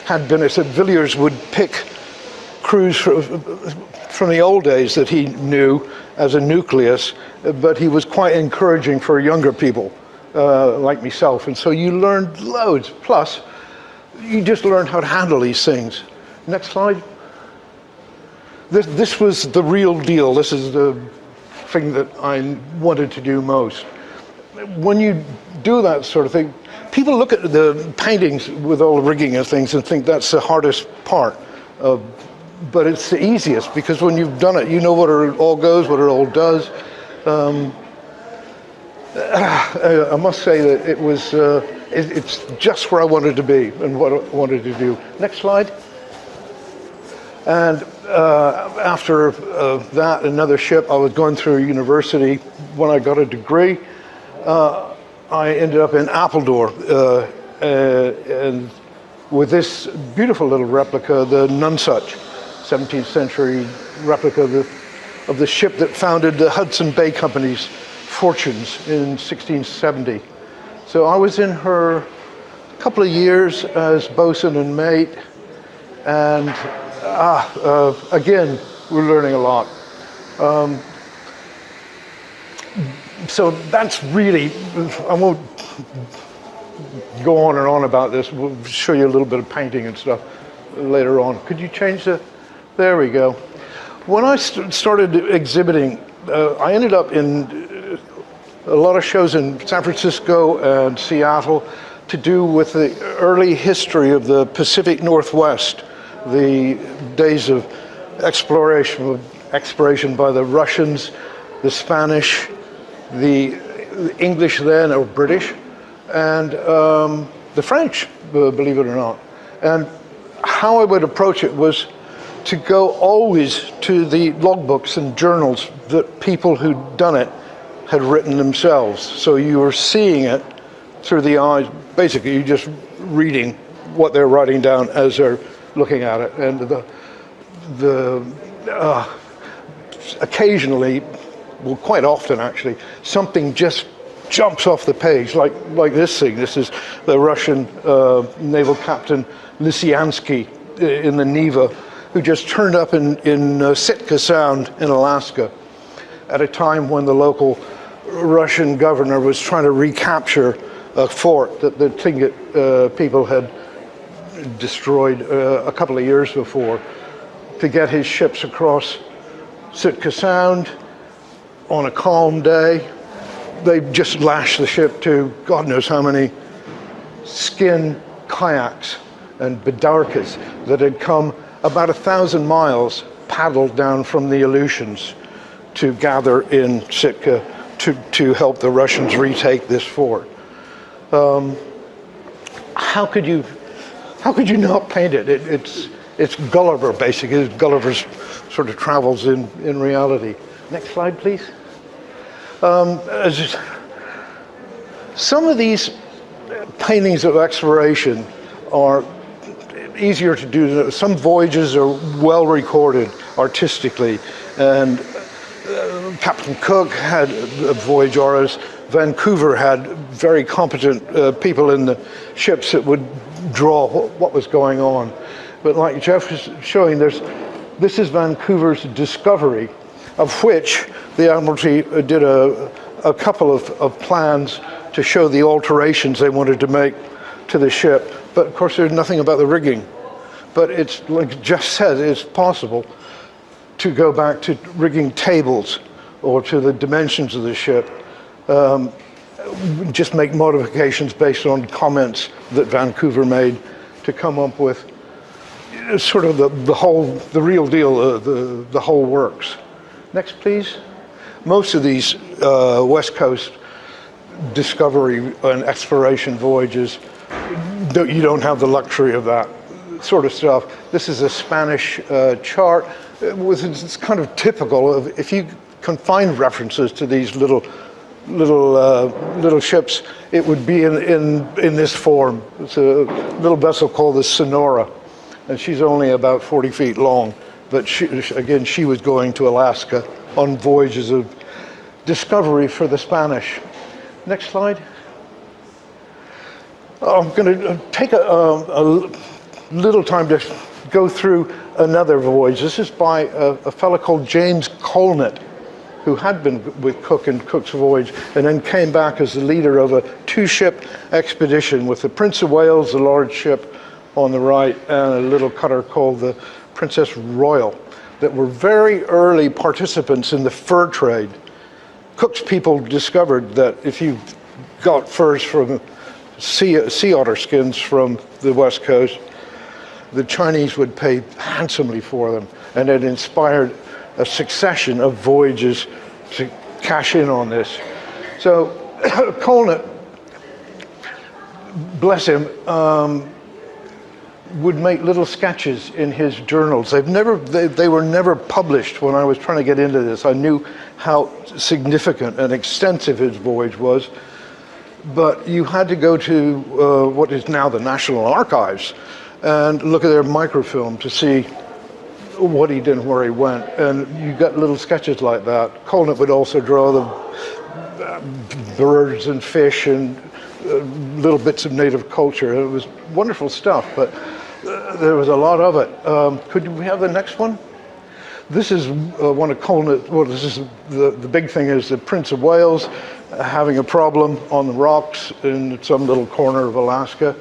had been, said Villiers would pick crews from the old days that he knew as a nucleus, but he was quite encouraging for younger people like myself. And so you learned loads. Plus, you just learned how to handle these things. Next slide. This was the real deal. This is the thing that I wanted to do most. When you do that sort of thing, people look at the paintings with all the rigging and things and think that's the hardest part. But it's the easiest, because when you've done it, you know what it all goes, what it all does. I must say that it was, it's just where I wanted to be and what I wanted to do. Next slide. And after that, another ship, I was going through university. When I got a degree, I ended up in Apeldoorn, and with this beautiful little replica, the Nonsuch, 17th century replica of the ship that founded the Hudson Bay Company's fortunes in 1670. So I was in her a couple of years as bosun and mate, and again, we're learning a lot. So that's really, I won't go on and on about this. We'll show you a little bit of painting and stuff later on. Could you change the, there we go. When I started exhibiting, I ended up in a lot of shows in San Francisco and Seattle to do with the early history of the Pacific Northwest, the days of exploration by the Russians, the Spanish, the English then, or British, and the French, believe it or not. And how I would approach it was to go always to the logbooks and journals that people who'd done it had written themselves. So you were seeing it through the eyes, basically you're just reading what they're writing down as they're looking at it. And occasionally, well, quite often actually, something just jumps off the page, like this thing. This is the Russian naval captain Lisiansky in the Neva, who just turned up in Sitka Sound in Alaska at a time when the local Russian governor was trying to recapture a fort that the Tlingit people had destroyed a couple of years before, to get his ships across Sitka Sound on a calm day. They just lashed the ship to God knows how many skin kayaks and bidarkas that had come about 1,000 miles paddled down from the Aleutians to gather in Sitka to help the Russians retake this fort. How could you not paint it? It's Gulliver, basically. It's Gulliver's sort of travels in reality. Next slide, please. Some of these paintings of exploration are easier to do. Some voyages are well recorded artistically, and Captain Cook had voyage auras. Vancouver had very competent people in the ships that would draw what was going on. But like Geoff was showing, this is Vancouver's Discovery, of which the Admiralty did a couple of plans to show the alterations they wanted to make to the ship. But of course, there's nothing about the rigging. But it's, like Geoff said, it's possible to go back to rigging tables or to the dimensions of the ship. Just make modifications based on comments that Vancouver made to come up with sort of the real deal, the whole works. Next, please. Most of these West Coast discovery and exploration voyages, you don't have the luxury of that sort of stuff. This is a Spanish chart. It's kind of typical of, if you can find references to these little ships, it would be in this form. It's a little vessel called the Sonora, and she's only about 40 feet long. But she was going to Alaska on voyages of discovery for the Spanish. Next slide. I'm going to take a little time to go through another voyage. This is by a fellow called James Colnett, who had been with Cook in Cook's voyage, and then came back as the leader of a 2-ship expedition with the Prince of Wales, the large ship on the right, and a little cutter called the Princess Royal, that were very early participants in the fur trade. Cook's people discovered that if you got furs from sea otter skins from the West Coast, the Chinese would pay handsomely for them, and it inspired a succession of voyages to cash in on this. So Colnett, bless him, would make little sketches in his journals. They were never published. When I was trying to get into this, I knew how significant and extensive his voyage was, but you had to go to what is now the National Archives and look at their microfilm to see what he did and where he went, and you got little sketches like that. Colnett would also draw the birds and fish and little bits of native culture. It was wonderful stuff, but there was a lot of it. Could we have the next one? This is one of Colnett. Well, this is the big thing is the Prince of Wales having a problem on the rocks in some little corner of Alaska,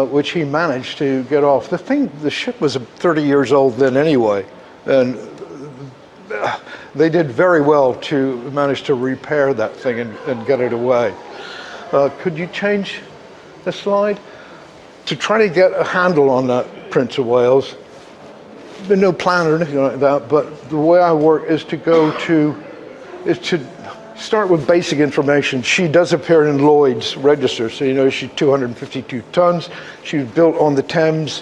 which he managed to get off. The ship was 30 years old then anyway, and they did very well to manage to repair that thing and get it away. Could you change the slide? To try to get a handle on that Prince of Wales, there's no plan or anything like that, but the way I work is to start with basic information. She does appear in Lloyd's register, so you know she's 252 tons. She was built on the Thames,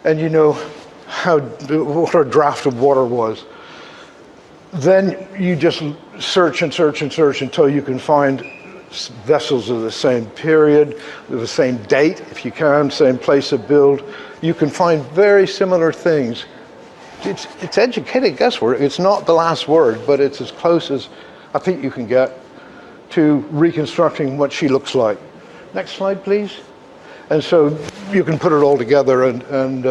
and you know what her draft of water was. Then you just search and search and search until you can find vessels of the same period, the same date, if you can, same place of build. You can find very similar things. It's educated guesswork. It's not the last word, but it's as close as I think you can get to reconstructing what she looks like. Next slide, please. And so you can put it all together and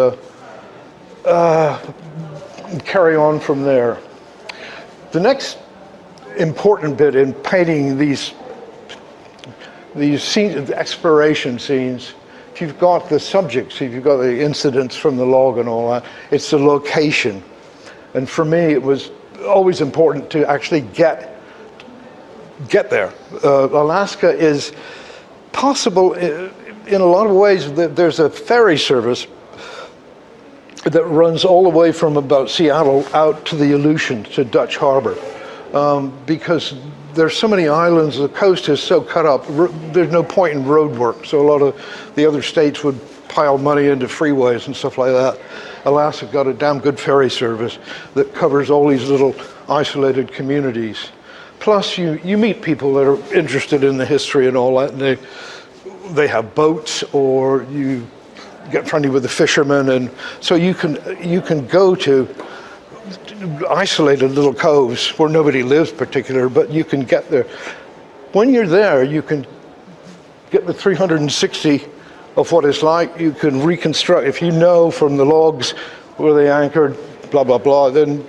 carry on from there. The next important bit in painting these scenes, exploration scenes, if you've got the subjects, if you've got the incidents from the log and all that, it's the location. And for me, it was always important to actually get there. Alaska is possible in a lot of ways. There's a ferry service that runs all the way from about Seattle out to the Aleutians, to Dutch Harbor, because there's so many islands, the coast is so cut up, there's no point in road work, so a lot of the other states would pile money into freeways and stuff like that. Alaska got a damn good ferry service that covers all these little isolated communities. Plus you meet people that are interested in the history and all that, and they have boats, or you get friendly with the fishermen, and so you can go to isolated little coves where nobody lives particular, but you can get there. When you're there, you can get the 360 of what it's like. You can reconstruct, if you know from the logs where they anchored, blah, blah, blah, then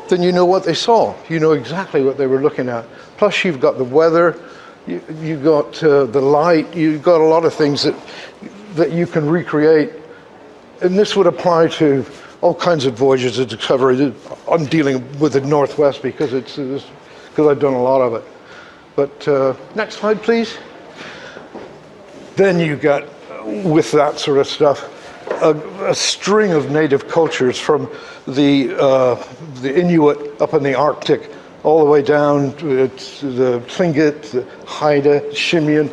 you know what they saw. You know exactly what they were looking at. Plus you've got the weather, you've got the light, you've got a lot of things that you can recreate. And this would apply to all kinds of voyages of discovery. I'm dealing with the Northwest because I've done a lot of it. But next slide, please. Then you got, with that sort of stuff, a string of native cultures from the Inuit up in the Arctic, all the way down to the Tlingit, the Haida, Shimian,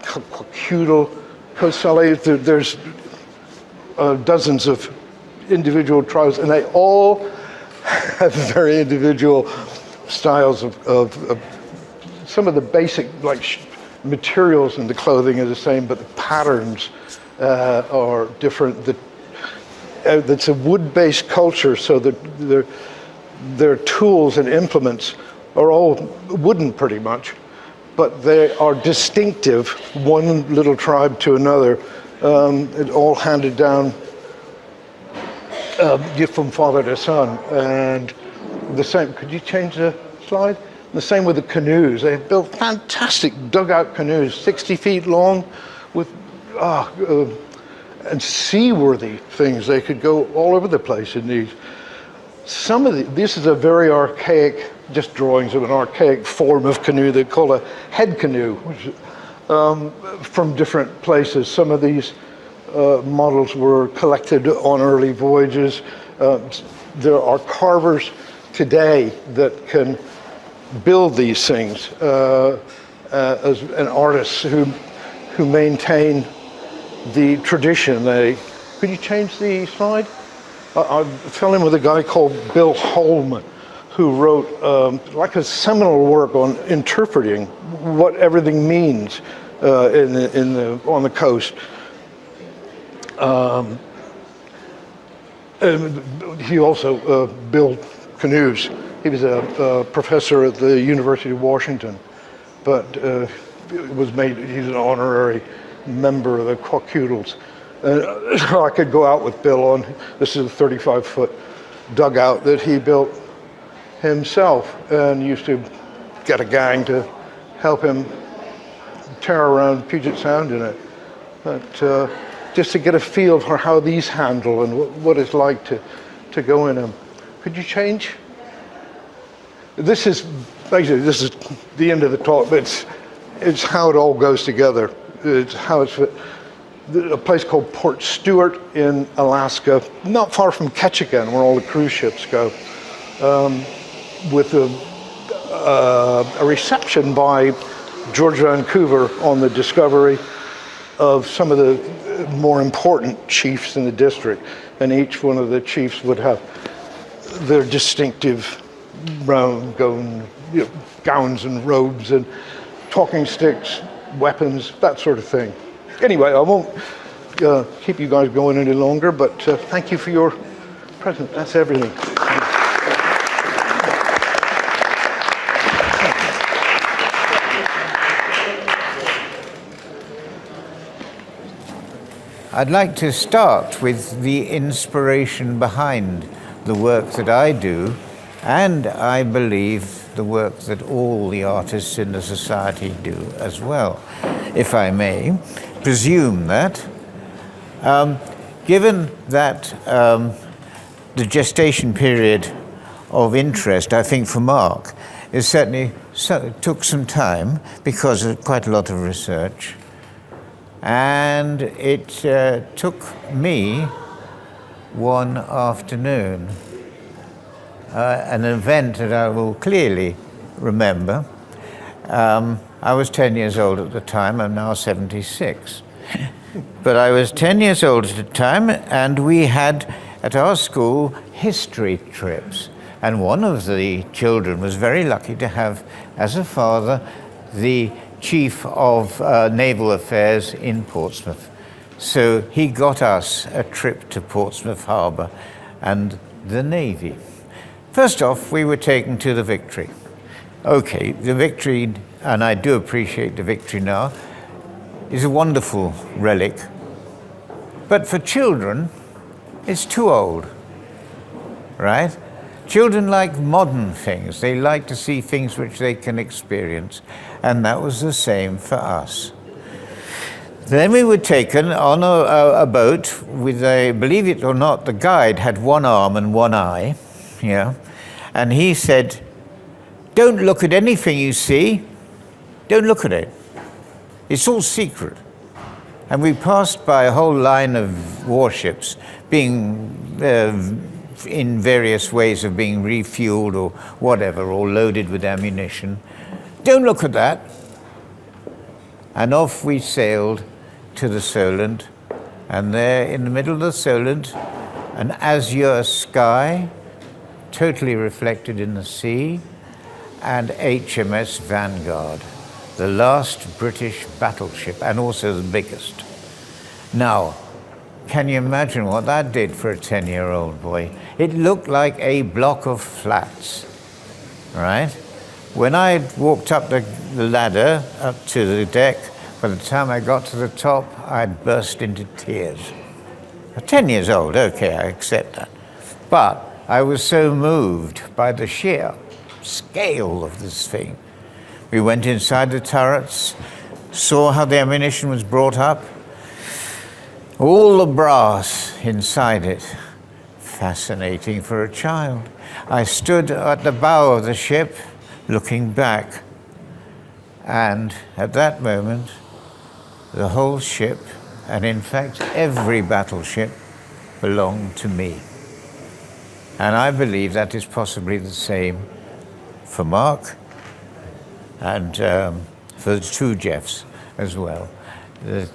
Kwakiutl, Kosale. There's dozens of individual tribes, and they all have very individual styles of some of the basic materials in the clothing are the same, but the patterns are different. It's a wood-based culture, so that their tools and implements are all wooden pretty much. but they are distinctive, one little tribe to another. It all handed down from father to son. And the same, could you change the slide? The same with the canoes. They built fantastic dugout canoes, 60 feet long, with and seaworthy things. They could go all over the place in these. This is a very archaic, just drawings of an archaic form of canoe they call a head canoe, which, from different places. Some of these models were collected on early voyages. There are carvers today that can build these things, and artists who maintain the tradition. Could you change the slide? I fell in with a guy called Bill Holman, who wrote like a seminal work on interpreting what everything means on the coast. And he also built canoes. He was a professor at the University of Washington, but he's an honorary member of the Quaquutals. I could go out with Bill on, this is a 35-foot dugout that he built himself, and used to get a gang to help him tear around Puget Sound in it. But just to get a feel for how these handle and what it's like to go in them. Could you change? This is the end of the talk, but it's how it all goes together. It's how it's a place called Port Stewart in Alaska, not far from Ketchikan, where all the cruise ships go, with a reception by George Vancouver on the discovery of some of the more important chiefs in the district, and each one of the chiefs would have their distinctive brown gowns and robes and talking sticks, weapons, that sort of thing. Anyway, I won't keep you guys going any longer, but thank you for your presence. That's everything. I'd like to start with the inspiration behind the work that I do, and I believe the work that all the artists in the society do as well, if I may presume that. Given that the gestation period of interest, I think, for Mark, is certainly took some time because of quite a lot of research. And it took me one afternoon, an event that I will clearly remember. I was 10 years old at the time. I'm now 76. But I was 10 years old at the time, and we had at our school history trips. And one of the children was very lucky to have, as a father, the Chief of Naval Affairs in Portsmouth. So he got us a trip to Portsmouth Harbour and the Navy. First off, we were taken to the Victory. Okay, the Victory, and I do appreciate the Victory now, is a wonderful relic. But for children, it's too old, right? Children like modern things. They like to see things which they can experience. And that was the same for us. Then we were taken on a boat with believe it or not, the guide had one arm and one eye, yeah. And he said, don't look at anything you see. Don't look at it. It's all secret. And we passed by a whole line of warships being in various ways of being refueled or whatever, or loaded with ammunition. Don't look at that. And off we sailed to the Solent, and there in the middle of the Solent, an azure sky, totally reflected in the sea, and HMS Vanguard, the last British battleship, and also the biggest. Now, can you imagine what that did for a 10-year-old boy? It looked like a block of flats, right? When I walked up the ladder, up to the deck, by the time I got to the top, I'd burst into tears. 10 years old, okay, I accept that. But I was so moved by the sheer scale of this thing. We went inside the turrets, saw how the ammunition was brought up, all the brass inside it. Fascinating for a child. I stood at the bow of the ship, looking back, and at that moment, the whole ship, and in fact every battleship, belonged to me. And I believe that is possibly the same for Mark and for the two Geoffs as well.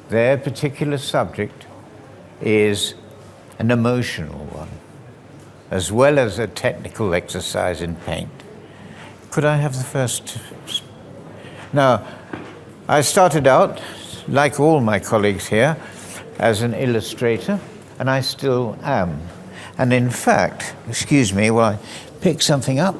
Their particular subject is an emotional one, as well as a technical exercise in paint. Could I have the first? Now, I started out, like all my colleagues here, as an illustrator, and I still am. And in fact, excuse me while I pick something up.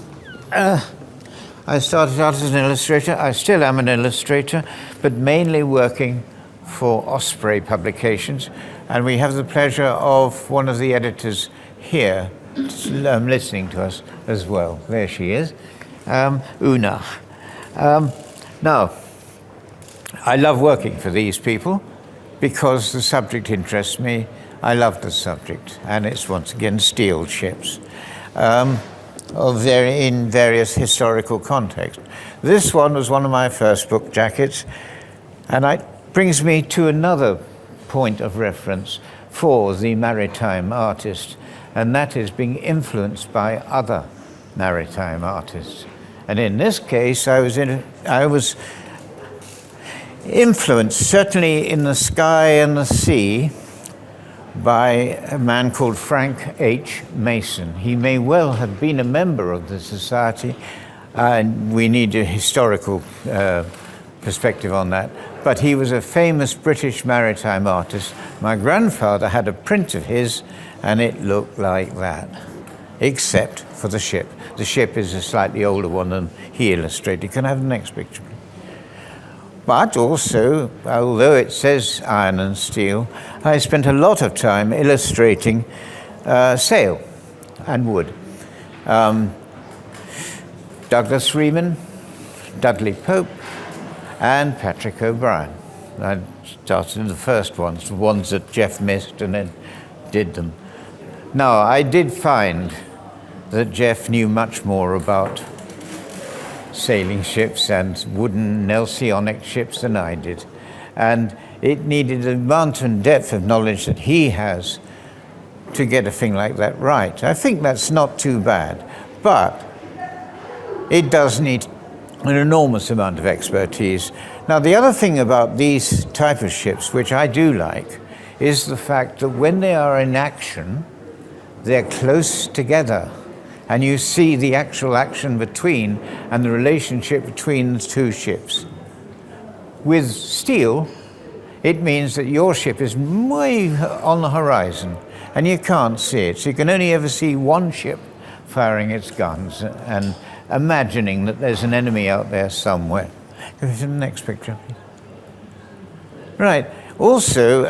I started out as an illustrator. I still am an illustrator, but mainly working for Osprey Publications. And we have the pleasure of one of the editors here listening to us as well. There she is, Una. Now, I love working for these people because the subject interests me. I love the subject, and it's once again steel ships in various historical contexts. This one was one of my first book jackets, and it brings me to another point of reference for the maritime artist, and that is being influenced by other maritime artists. And in this case, I was influenced, certainly in the sky and the sea, by a man called Frank H. Mason. He may well have been a member of the society, and we need a historical perspective on that. But he was a famous British maritime artist. My grandfather had a print of his, and it looked like that, except for the ship. The ship is a slightly older one than he illustrated. Can I have the next picture? But also, although it says iron and steel, I spent a lot of time illustrating sail and wood. Douglas Freeman, Dudley Pope, and Patrick O'Brien. I started the first ones, the ones that Geoff missed, and then did them. Now, I did find that Geoff knew much more about sailing ships and wooden Nelsonic ships than I did. And it needed the amount and depth of knowledge that he has to get a thing like that right. I think that's not too bad, but it does need an enormous amount of expertise. Now, the other thing about these type of ships, which I do like, is the fact that when they are in action, they're close together. And you see the actual action between and the relationship between the two ships. With steel, it means that your ship is way on the horizon and you can't see it. So you can only ever see one ship firing its guns and imagining that there's an enemy out there somewhere. Go to the next picture, please. Right. Also,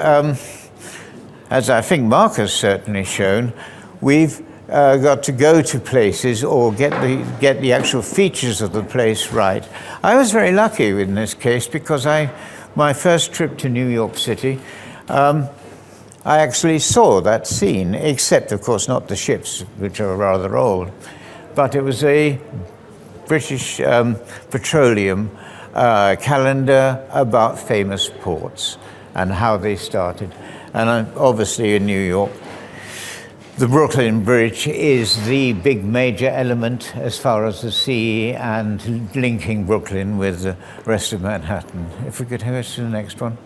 as I think Mark has certainly shown, we've got to go to places or get the actual features of the place right. I was very lucky in this case because my first trip to New York City, I actually saw that scene, except of course not the ships, which are rather old, but it was a British petroleum calendar about famous ports and how they started. And obviously in New York, the Brooklyn Bridge is the big major element as far as the sea and linking Brooklyn with the rest of Manhattan. If we could go to the next one.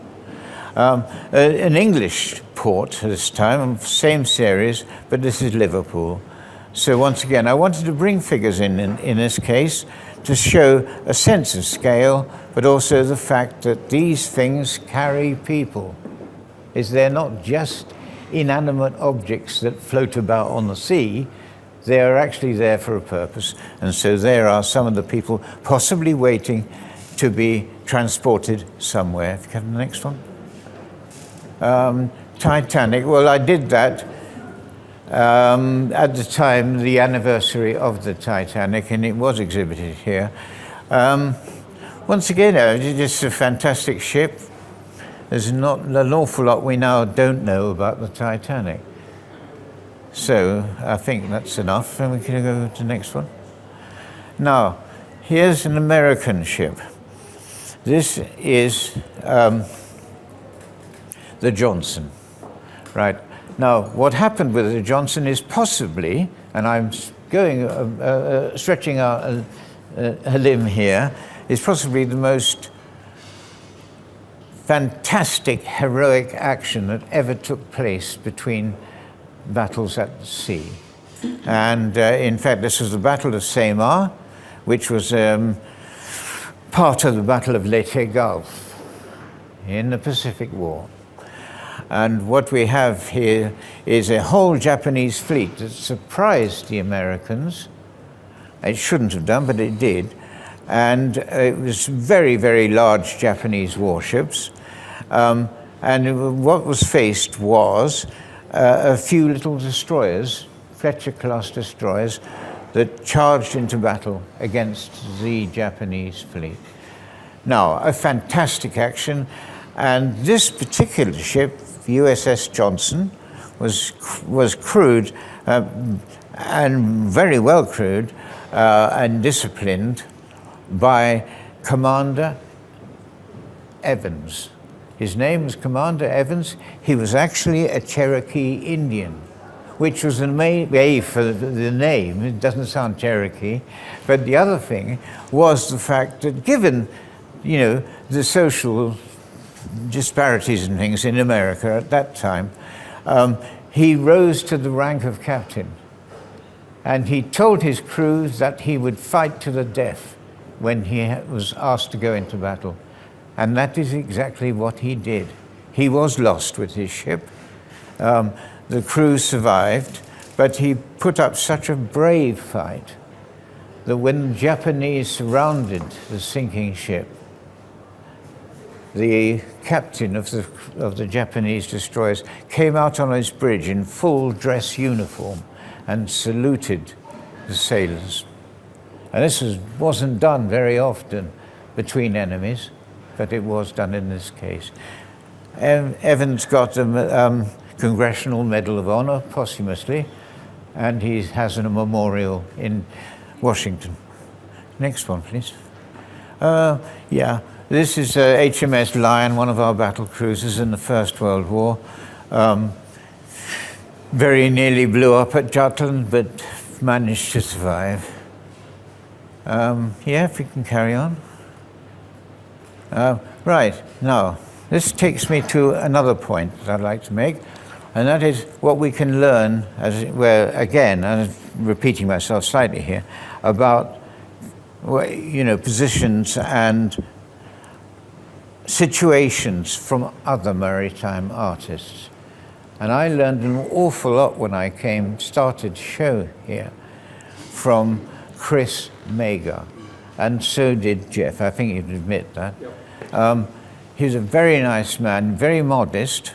An English port this time, same series, but this is Liverpool. So once again, I wanted to bring figures in this case to show a sense of scale, but also the fact that these things carry people. They're not just inanimate objects that float about on the sea. They are actually there for a purpose, and so there are some of the people possibly waiting to be transported somewhere. If you get the next one. Titanic, well, I did that at the time, the anniversary of the Titanic, and it was exhibited here. Once again, it's just a fantastic ship. There's not an awful lot we now don't know about the Titanic. So I think that's enough, and we can go to the next one. Now, here's an American ship. This is the Johnson, right? Now, what happened with the Johnson is possibly, and I'm going stretching out a limb here, is possibly the most fantastic, heroic action that ever took place between battles at sea. And in fact, this was the Battle of Samar, which was part of the Battle of Leyte Gulf in the Pacific War. And what we have here is a whole Japanese fleet that surprised the Americans. It shouldn't have done, but it did. And it was very, very large Japanese warships. And what was faced was a few little destroyers, Fletcher-class destroyers, that charged into battle against the Japanese fleet. Now, a fantastic action, and this particular ship, USS Johnson, was crewed and very well crewed and disciplined by Commander Evans. His name was Commander Evans. He was actually a Cherokee Indian, which was an A for the name. It doesn't sound Cherokee. But the other thing was the fact that given, you know, the social disparities and things in America at that time, he rose to the rank of captain. And he told his crew that he would fight to the death when he was asked to go into battle. And that is exactly what he did. He was lost with his ship. The crew survived, but he put up such a brave fight that when the Japanese surrounded the sinking ship, the captain of the Japanese destroyers came out on his bridge in full dress uniform and saluted the sailors. And this wasn't done very often between enemies, but it was done in this case. Evans got a Congressional Medal of Honor posthumously, and he has a memorial in Washington. Next one, please. Yeah, this is HMS Lion, one of our battle cruisers in the First World War. Very nearly blew up at Jutland, but managed to survive. Yeah, if we can carry on. Right, now, this takes me to another point that I'd like to make, and that is what we can learn, as it were, again, I'm repeating myself slightly here, about, you know, positions and situations from other maritime artists. And I learned an awful lot when I started to show here from Chris Mager, and so did Geoff. I think you'd admit that. He was a very nice man, very modest,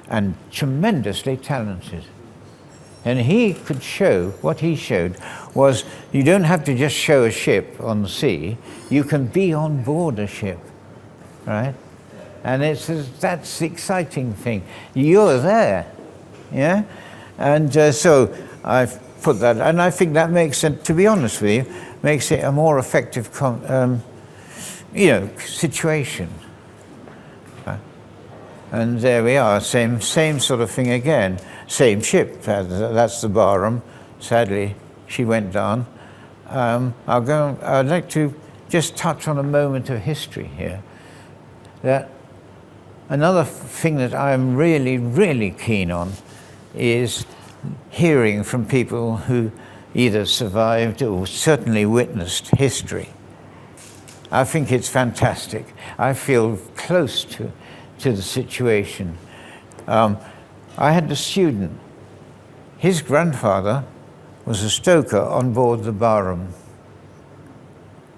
and tremendously talented. And he could show, what he showed was, you don't have to just show a ship on the sea, you can be on board a ship, right? And that's the exciting thing. You're there, yeah? And so I've put that, and I think that makes it, to be honest with you, makes it a more effective, you know, situation. And there we are, same sort of thing again. Same ship, that's the Barham. Sadly, she went down. I'd like to just touch on a moment of history here. That another thing that I'm really, really keen on is hearing from people who either survived or certainly witnessed history. I think it's fantastic. I feel close to the situation. I had a student, his grandfather was a stoker on board the Barham.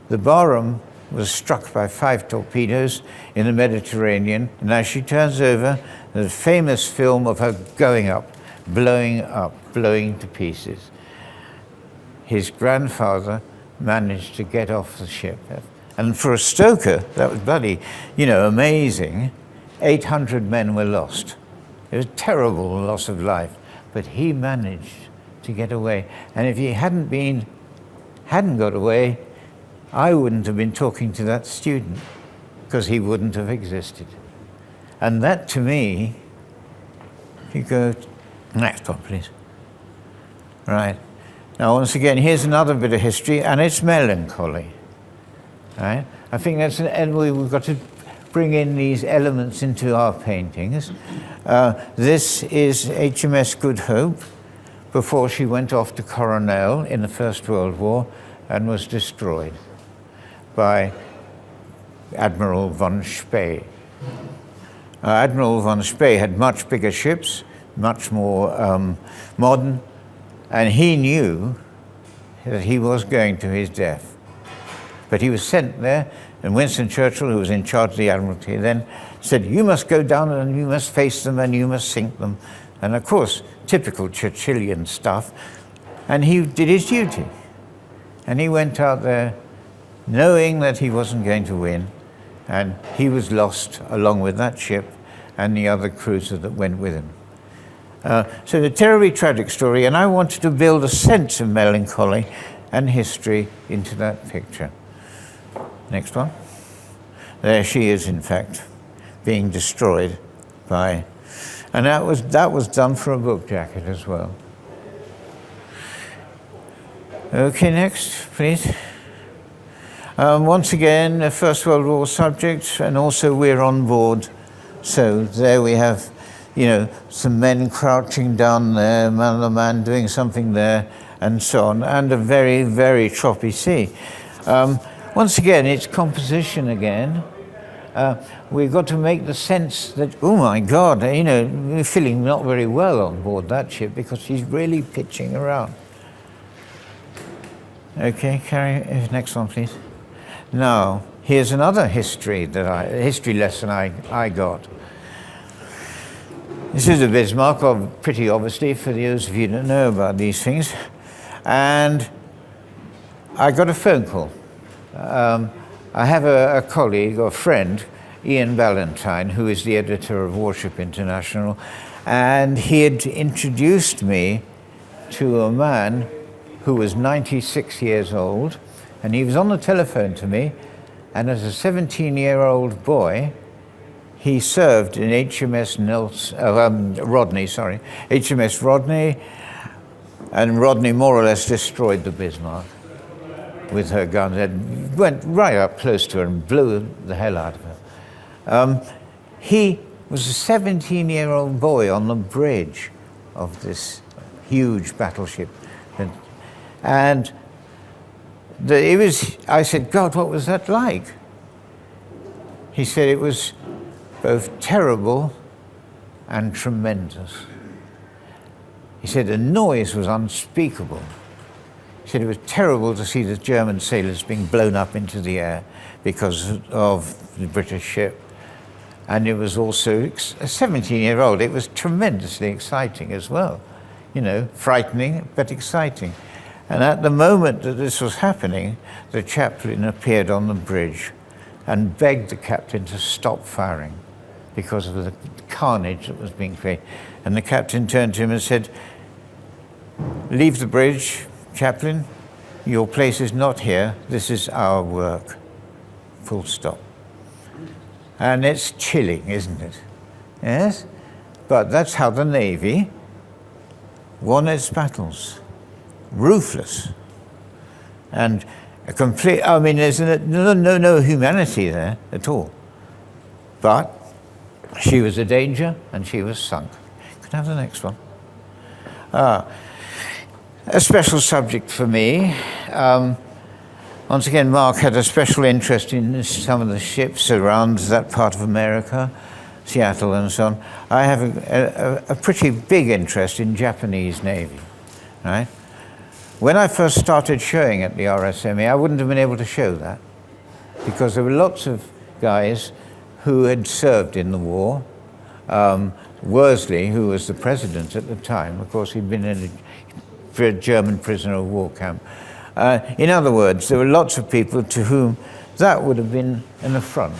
The Barham was struck by 5 torpedoes in the Mediterranean, and as she turns over, the famous film of her going up, blowing to pieces. His grandfather managed to get off the ship. And for a stoker, that was bloody, amazing. 800 men were lost. It was a terrible loss of life, but he managed to get away. And if he hadn't got away, I wouldn't have been talking to that student, because he wouldn't have existed. And that, to me, if you go, next one, please. Right. Now, once again, here's another bit of history, and it's melancholy. Right? I think and we've got to bring in these elements into our paintings. This is HMS Good Hope before she went off to Coronel in the First World War and was destroyed by Admiral von Spee. Admiral von Spee had much bigger ships, much more modern, and he knew that he was going to his death. But he was sent there, and Winston Churchill, who was in charge of the Admiralty then, said, you must go down and you must face them and you must sink them. And of course, typical Churchillian stuff. And he did his duty. And he went out there knowing that he wasn't going to win, and he was lost along with that ship and the other cruiser that went with him. So a terribly tragic story, and I wanted to build a sense of melancholy and history into that picture. Next one. There she is, in fact, being destroyed by, and that was done for a book jacket as well. Okay, next, please. Once again, a First World War subject, and also we're on board. So there we have, some men crouching down there, another man doing something there, and so on, and a very, very choppy sea. Once again, it's composition again. We've got to make the sense that, oh my God, we're feeling not very well on board that ship because she's really pitching around. Okay, next one, please. Now, here's another history lesson I got. This is a Bismarck, pretty obviously, for those of you that know about these things. And I got a phone call. I have a colleague or friend, Ian Ballantyne, who is the editor of Warship International, and he had introduced me to a man who was 96 years old, and he was on the telephone to me, and as a 17-year-old boy, he served in HMS Rodney, and Rodney more or less destroyed the Bismarck with her guns. It went right up close to her and blew the hell out of her. He was a 17-year-old boy on the bridge of this huge battleship. And I said, God, what was that like? He said it was both terrible and tremendous. He said the noise was unspeakable. He said it was terrible to see the German sailors being blown up into the air because of the British ship. And it was also, a 17-year-old, it was tremendously exciting as well. Frightening, but exciting. And at the moment that this was happening, the chaplain appeared on the bridge and begged the captain to stop firing because of the carnage that was being created. And the captain turned to him and said, leave the bridge, chaplain. Your place is not here. This is our work. Full stop. And it's chilling, isn't it? Yes? But that's how the Navy won its battles. Ruthless. And a complete, there's no humanity there at all. But she was a danger and she was sunk. Could I have the next one? A special subject for me. Once again, Mark had a special interest in some of the ships around that part of America, Seattle and so on. I have a pretty big interest in Japanese Navy, right? When I first started showing at the RSMA, I wouldn't have been able to show that, because there were lots of guys who had served in the war. Worsley, who was the president at the time, of course, he'd been in a German prisoner of war camp. In other words, there were lots of people to whom that would have been an affront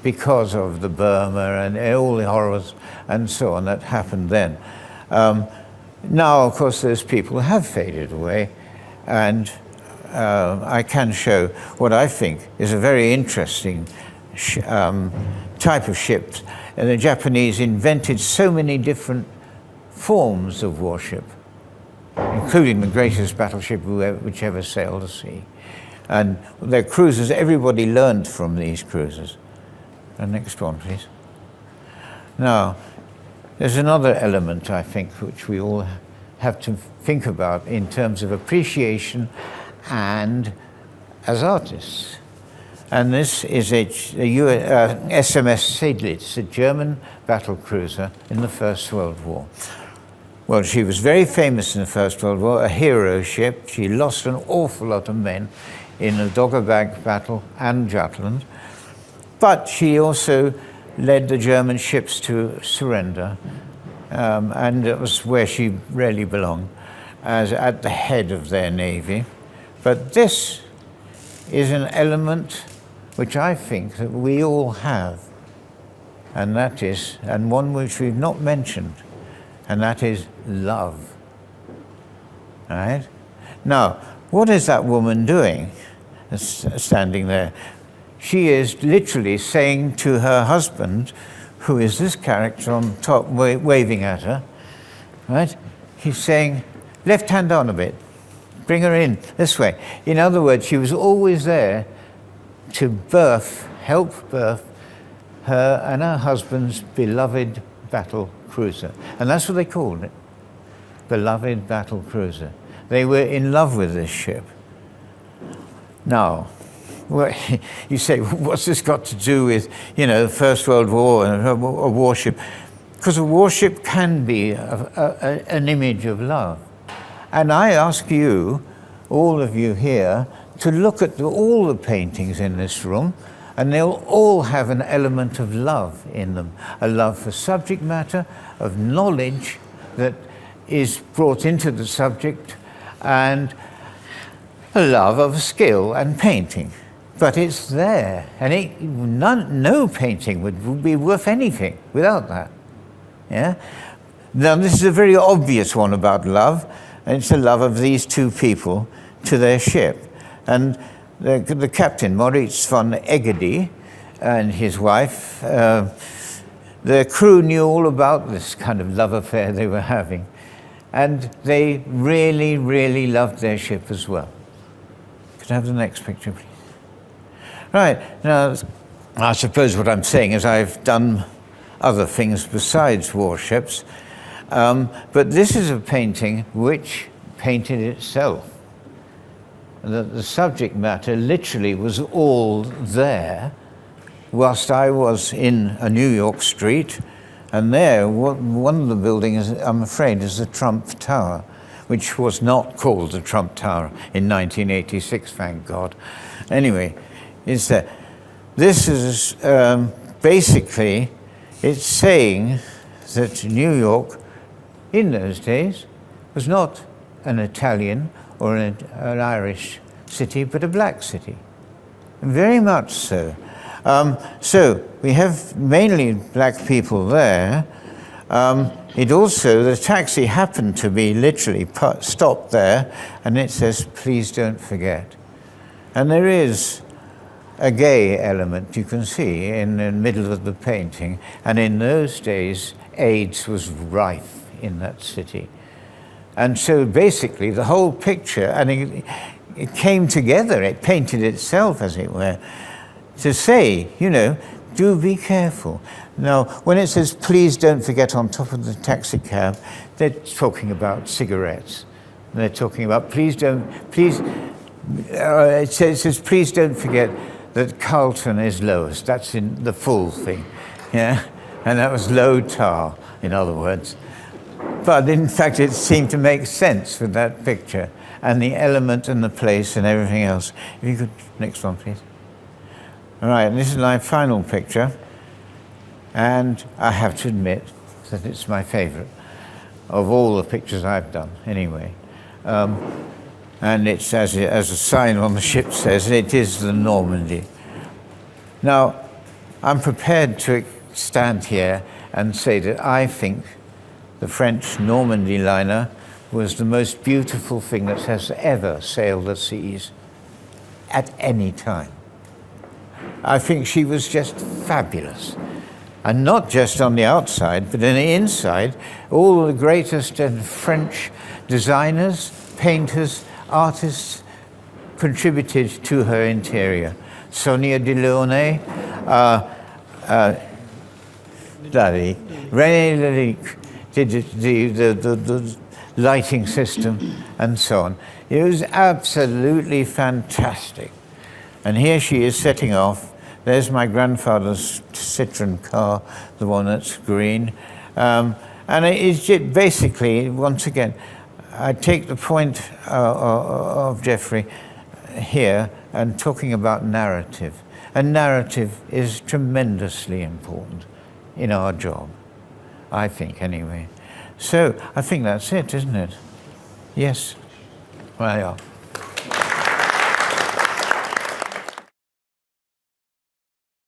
because of the Burma and all the horrors and so on that happened then. Now, of course, those people have faded away, and I can show what I think is a very interesting type of ship. And the Japanese invented so many different forms of warship, including the greatest battleship which ever sailed the sea. And their cruisers, everybody learned from these cruisers. The next one, please. Now, there's another element, I think, which we all have to think about in terms of appreciation and as artists. And this is a SMS Seydlitz, a German battle cruiser in the First World War. Well, she was very famous in the First World War, a hero ship. She lost an awful lot of men in the Dogger Bank battle and Jutland. But she also led the German ships to surrender, and it was where she really belonged, as at the head of their navy. But this is an element which I think that we all have, and that is, and one which we've not mentioned, and that is love. All right? Now, what is that woman doing, standing there? She is literally saying to her husband, who is this character on top waving at her, right? He's saying, left hand on a bit, bring her in, this way. In other words, she was always there to help birth her and her husband's beloved battle cruiser. And that's what they called it, beloved battle cruiser. They were in love with this ship. Now, well, you say, what's this got to do with, the First World War and a warship? Because a warship can be an image of love. And I ask you, all of you here, to look at all the paintings in this room, and they'll all have an element of love in them. A love for subject matter, of knowledge that is brought into the subject, and a love of skill and painting. But it's there, and no painting would be worth anything without that. Yeah? Now, this is a very obvious one about love, and it's the love of these two people to their ship. And the captain, Moritz von Egedy, and his wife, the crew knew all about this kind of love affair they were having. And they really, really loved their ship as well. Could I have the next picture, please? Right, now, I suppose what I'm saying is I've done other things besides warships, but this is a painting which painted itself. The subject matter literally was all there whilst I was in a New York street, and there, one of the buildings, I'm afraid, is the Trump Tower, which was not called the Trump Tower in 1986, thank God. Anyway, is that this is basically, it's saying that New York in those days was not an Italian or an Irish city, but a black city. Very much so. So we have mainly black people there. It also, the taxi happened to be literally stopped there, and it says, please don't forget. And there is a gay element, you can see, in the middle of the painting. And in those days, AIDS was rife in that city. And so basically, the whole picture, and it came together, it painted itself, as it were, to say, do be careful. Now, when it says, please don't forget on top of the taxi cab, they're talking about cigarettes. They're talking about, it says, please don't forget that Carlton is lowest. That's in the full thing, yeah? And that was low tar, in other words. But in fact, it seemed to make sense with that picture. and the element and the place and everything else. If you could, next one, please. All right, and this is my final picture, and I have to admit that it's my favorite of all the pictures I've done, anyway. And it's, as a sign on the ship says, it is the Normandy. Now, I'm prepared to stand here and say that I think the French Normandy liner was the most beautiful thing that has ever sailed the seas at any time. I think she was just fabulous. And not just on the outside, but on the inside, all the greatest French designers, painters, artists contributed to her interior. Sonia Delaunay, René Lalique did the lighting system and so on. It was absolutely fantastic. And here she is setting off. There's my grandfather's Citroen car, the one that's green. And it's basically, once again, I take the point of Geoffrey here and talking about narrative. And narrative is tremendously important in our job, I think, anyway. So I think that's it, isn't it? Yes. Well, yeah.